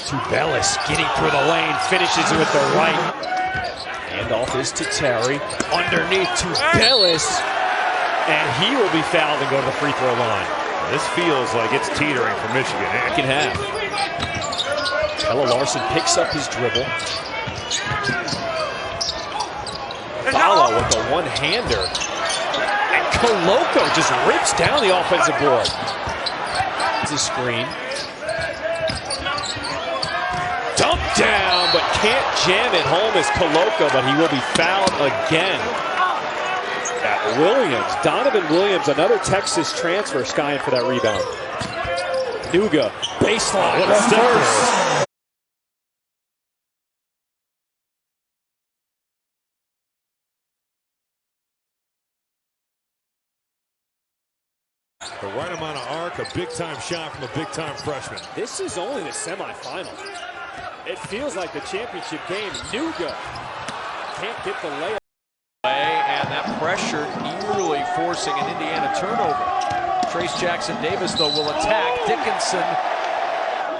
To Bellis, getting through the lane, finishes with the right. Handoff is to Terry. Underneath to Bellis. And he will be fouled and go to the free throw line. This feels like it's teetering for Michigan. Second half. Ella Larson picks up his dribble. Bala with a one-hander. And Koloko just rips down the offensive board. It's a screen. Dump down, but can't jam it home as Koloko, but he will be fouled again. Williams, Donovan Williams, another Texas transfer, skying for that rebound. Nuga, baseline, what a first. The right amount of arc, a big-time shot from a big-time freshman. This is only the semifinal. It feels like the championship game. Nuga can't get the layup. And pressure, nearly forcing an Indiana turnover. Trace Jackson-Davis, though, will attack. Dickinson.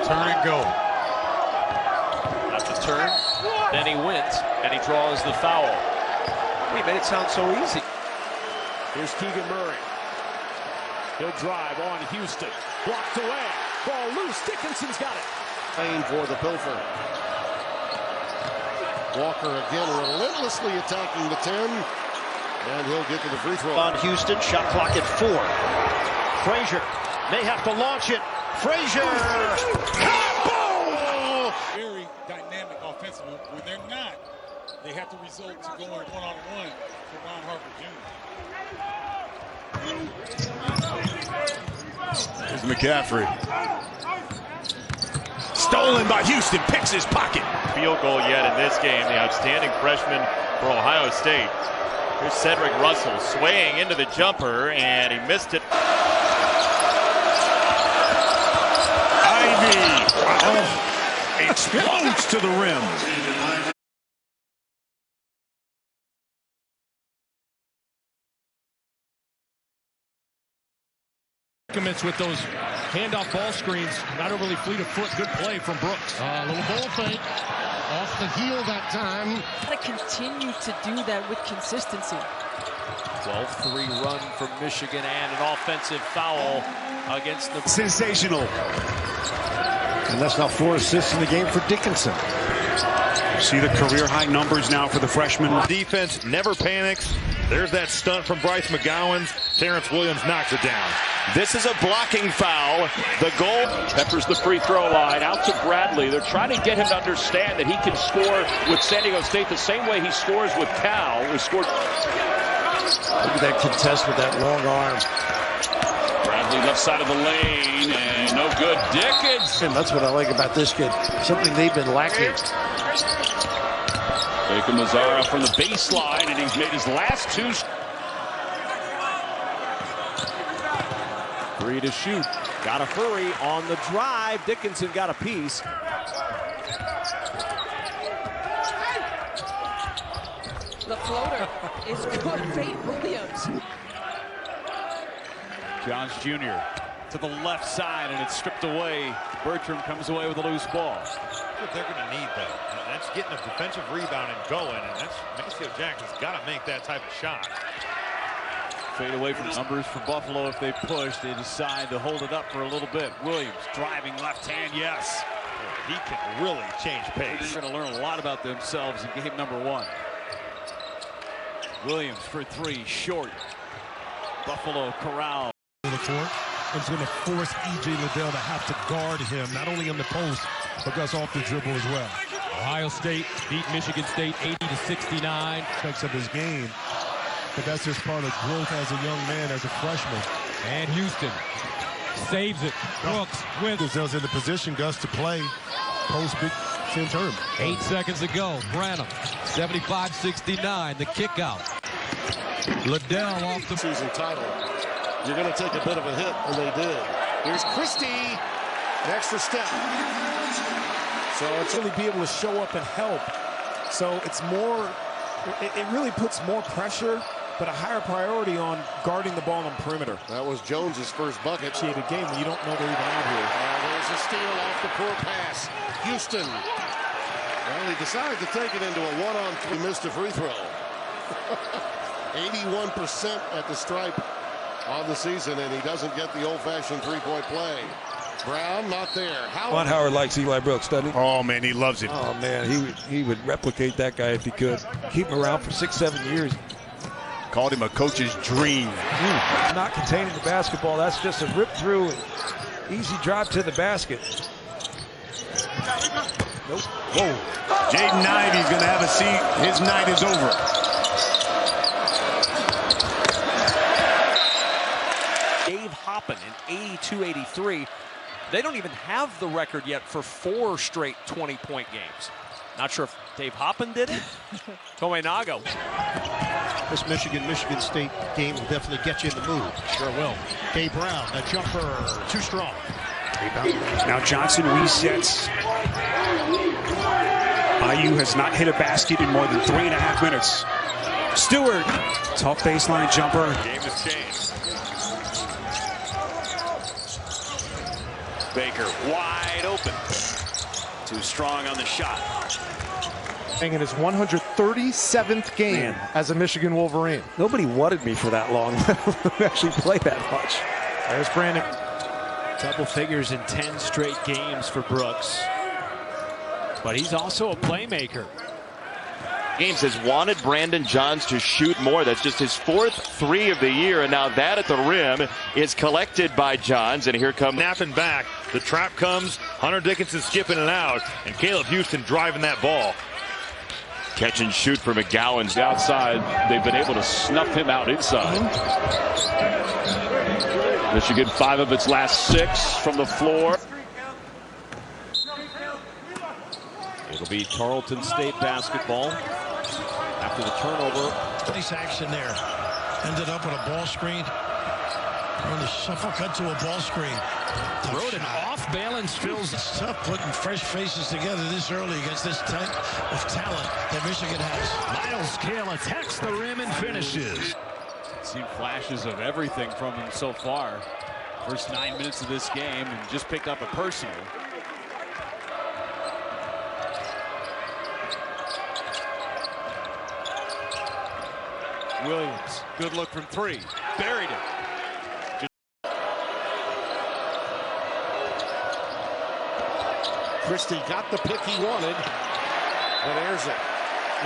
Turn and go. Got the turn, then he went, and he draws the foul. We made it sound so easy. Here's Keegan Murray. He'll drive on Houstan. Blocked away. Ball loose. Dickinson's got it. Paying for the pilfer. Walker again relentlessly attacking the 10. And he'll get to the free throw. On Houstan, shot clock at 4. Frazier may have to launch it. Frazier! Very dynamic offensively. When they're not, they have to resort to going one-on-one for Ron Harper Jr. Here's McCaffrey. Stolen by Houstan, picks his pocket. Field goal yet in this game, the outstanding freshman for Ohio State. Here's Cedric Russell swaying into the jumper, and he missed it. Ivy explodes to the rim. Commits with those handoff ball screens, not overly fleet of foot. Good play from Brooks. A little ball fake off the heel that time. Got to continue to do that with consistency. 12-3 run from Michigan and an offensive foul against the... Sensational. And that's now 4 assists in the game for Dickinson. See the career high numbers now for the freshman. Defense never panics. There's that stunt from Bryce McGowan's. Terrence Williams knocks it down. This is a blocking foul. The goal. Peppers the free throw line out to Bradley. They're trying to get him to understand that he can score with San Diego State the same way he scores with Cal. He scored. Look at that contest with that long arm. Bradley left side of the lane and no good. Dickinson. That's what I like about this kid. Something they've been lacking. Baker Mazzara from the baseline, and he's made his last 2. 3 to shoot. Got to hurry on the drive. Dickinson got a piece. The floater is good. Fate Williams. Johns Jr. to the left side, and it's stripped away. Bertram comes away with a loose ball. They're going to need that. That's getting a defensive rebound and going, and that's Maceo Jackson's got to make that type of shot. Fade away from numbers for Buffalo if they push. They decide to hold it up for a little bit. Williams driving left hand, yes. He can really change pace. They're going to learn a lot about themselves in game number 1. Williams for 3, short. Buffalo corral. And it's going to force E.J. Liddell to have to guard him, not only in the post, but goes off the dribble as well. Ohio State beat Michigan State 80-69. Aspects of his game, but that's just part of growth as a young man, as a freshman. And Houstan saves it. Brooks with themselves in the position, Gus, to play post Big Ten tournament. 8 seconds to go. Branham, 75-69, the kick out. Liddell off the season title. You're going to take a bit of a hit, and they did. Here's Christie, an extra step. So it's really be able to show up and help. So it's more, it really puts more pressure, but a higher priority on guarding the ball on perimeter. That was Jones's first bucket. Appreciated game when you don't know they're even out here. There's a steal off the poor pass. Houstan. Well, he decided to take it into a 1-on-3. He missed a free throw. 81% at the stripe on the season, and he doesn't get the old-fashioned three-point play. Brown not there. Juwan Howard likes Eli Brooks, doesn't he? Oh, man, he loves it. Oh, man, he would replicate that guy if he could. Keep him around for 6-7 years. Called him a coach's dream. Not containing the basketball. That's just a rip through and easy drive to the basket. Nope. Whoa. Jaden Ivey's going to have a seat. His night is over. Dave Hoppin in 82-83. They don't even have the record yet for 4 straight 20-point games. Not sure if Dave Hoppin did it. Tominago. This Michigan State game will definitely get you in the mood. Sure will. K. Brown, that jumper, too strong. Now Johnson resets. IU has not hit a basket in more than 3.5 minutes. Stewart, tough baseline jumper. Game is changed. Baker wide open. Too strong on the shot. In his 137th game as a Michigan Wolverine. Nobody wanted me for that long. Actually play that much. There's Brandon. Double figures in 10 straight games for Brooks. But he's also a playmaker. Games has wanted Brandon Johns to shoot more. That's just his 4th 3 of the year, and now that at the rim is collected by Johns, and here comes snapping back. The trap comes. Hunter Dickinson skipping it out, and Caleb Houstan driving that ball. Catch and shoot for McGowan's outside. They've been able to snuff him out inside. Michigan 5 of its last 6 from the floor. It'll be Tarleton State basketball after the turnover. Nice action there. Ended up with a ball screen. On the shuffle cut to a ball screen. Wrote an off-balance feels tough putting fresh faces together this early against this type of talent that Michigan has. Miles Cale attacks the rim and finishes. Seen flashes of everything from him so far. First 9 minutes of this game and just picked up a personal. Williams, good look from 3. Buried it. Christie got the pick he wanted, but airs it.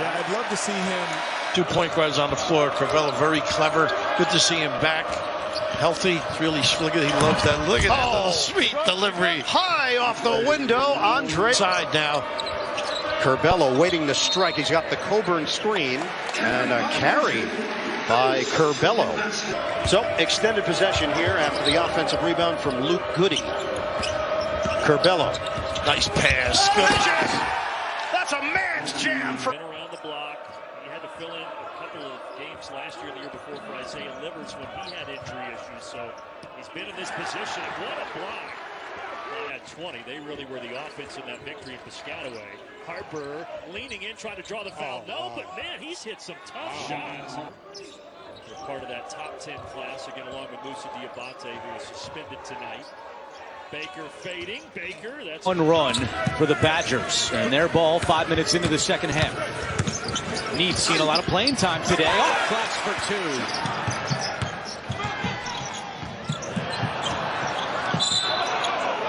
Yeah, I'd love to see him. 2 point guards on the floor. Corbello very clever. Good to see him back. Healthy. Really, look at, he loves that. Look at that little sweet delivery. High off the window. Andre side now. Corbello waiting to strike. He's got the Coburn screen and a carry by Corbello. So extended possession here after the offensive rebound from Luke Goody. Corbello. Nice pass. Good. That's a man's jam. Been around the block. He had to fill in a couple of games last year and the year before for Isaiah Livers when he had injury issues. So he's been in this position. What a block. At 20, they really were the offense in that victory at Piscataway. Harper leaning in, trying to draw the foul. No, but man, he's hit some tough shots. They're part of that top 10 class, again, along with Musa Diabate, who was suspended tonight. Baker fading. Baker, that's one run for the Badgers, and their ball 5 minutes into the second half. Need's seen a lot of playing time today. Oh, claps for 2.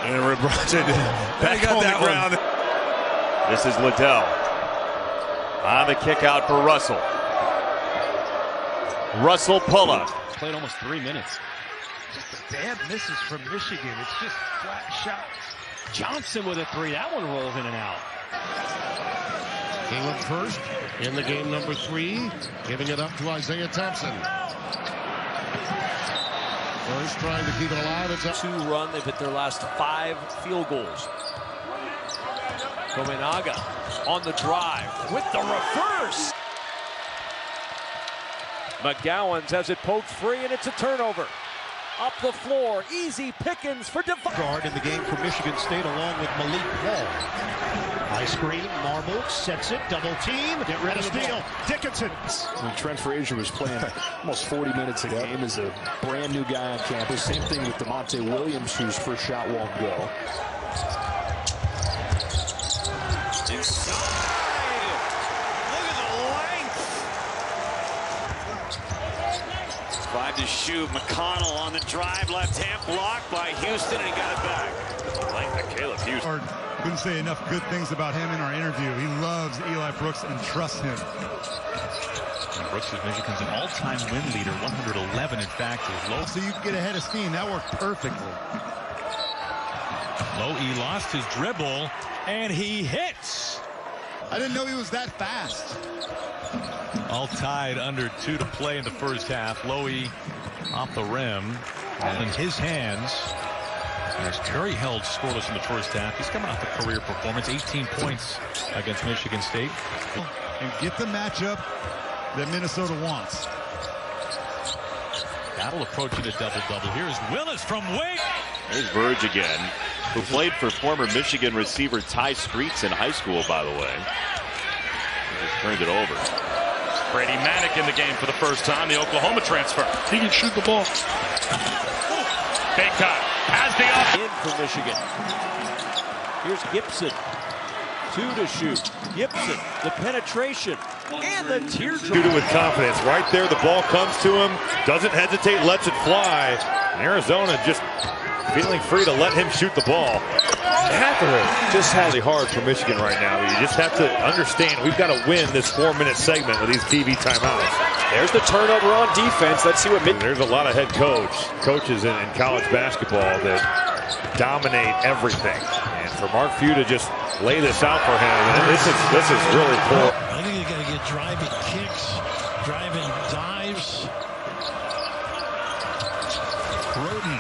And Robertson back on the ground. This is Liddell on the kick out for Russell. Russell pull-up. Played almost 3 minutes. Just the bad misses from Michigan. It's just flat shots. Johnson with a 3. That one rolls in and out. Caleb first in the game number 3, giving it up to Isaiah Thompson. First trying to keep it alive. It's a 2-run. They've hit their last 5 field goals. Komenaga on the drive with the reverse. McGowan's has it poked free, and it's a turnover. Up the floor, easy pickings for Devine. Guard in the game for Michigan State along with Malik Hall. High screen, Marble sets it, double team, get rid of the steal. Dickinson. When Trent Frazier was playing almost 40 minutes a game as a brand new guy on campus. Same thing with DeMonte Williams, whose first shot won't go. Inside. Look at the length. 5 to shoot. McConnell on the drive. Left hand blocked by Houstan, and he got it back. I like that Caleb Houstan. Couldn't say enough good things about him in our interview. He loves Eli Brooks and trusts him. And Brooks is Michigan's an all-time win leader, 111 in fact. Low. So you can get ahead of steam. That worked perfectly. Lowy lost his dribble, and he hits. I didn't know he was that fast. All tied under 2 to play in the first half. Lowy off the rim, and in his hands. As Terry held scoreless in the first half. He's coming off a career performance, 18 points against Michigan State. And get the matchup that Minnesota wants. Battle approaching a double-double. Here's Willis from Wake. There's Verge again, who played for former Michigan receiver Ty Streets in high school, by the way. He just turned it over. Brady Manick in the game for the first time, the Oklahoma transfer. He can shoot the ball. Baycott has the up. In for Michigan. Here's Gibson. 2 to shoot. Gibson, the penetration, and the teardrop. Shoot it with confidence. Right there, the ball comes to him. Doesn't hesitate, lets it fly. And Arizona just feeling free to let him shoot the ball. Catherine just has it hard for Michigan right now. You just have to understand we've got to win this 4-minute segment with these TV timeouts. There's the turnover on defense. Let's see what there's a lot of coaches in college basketball that dominate everything. And for Mark Few to just lay this out for him, this is really poor. I think you got to get driving kicks, driving dives. Roden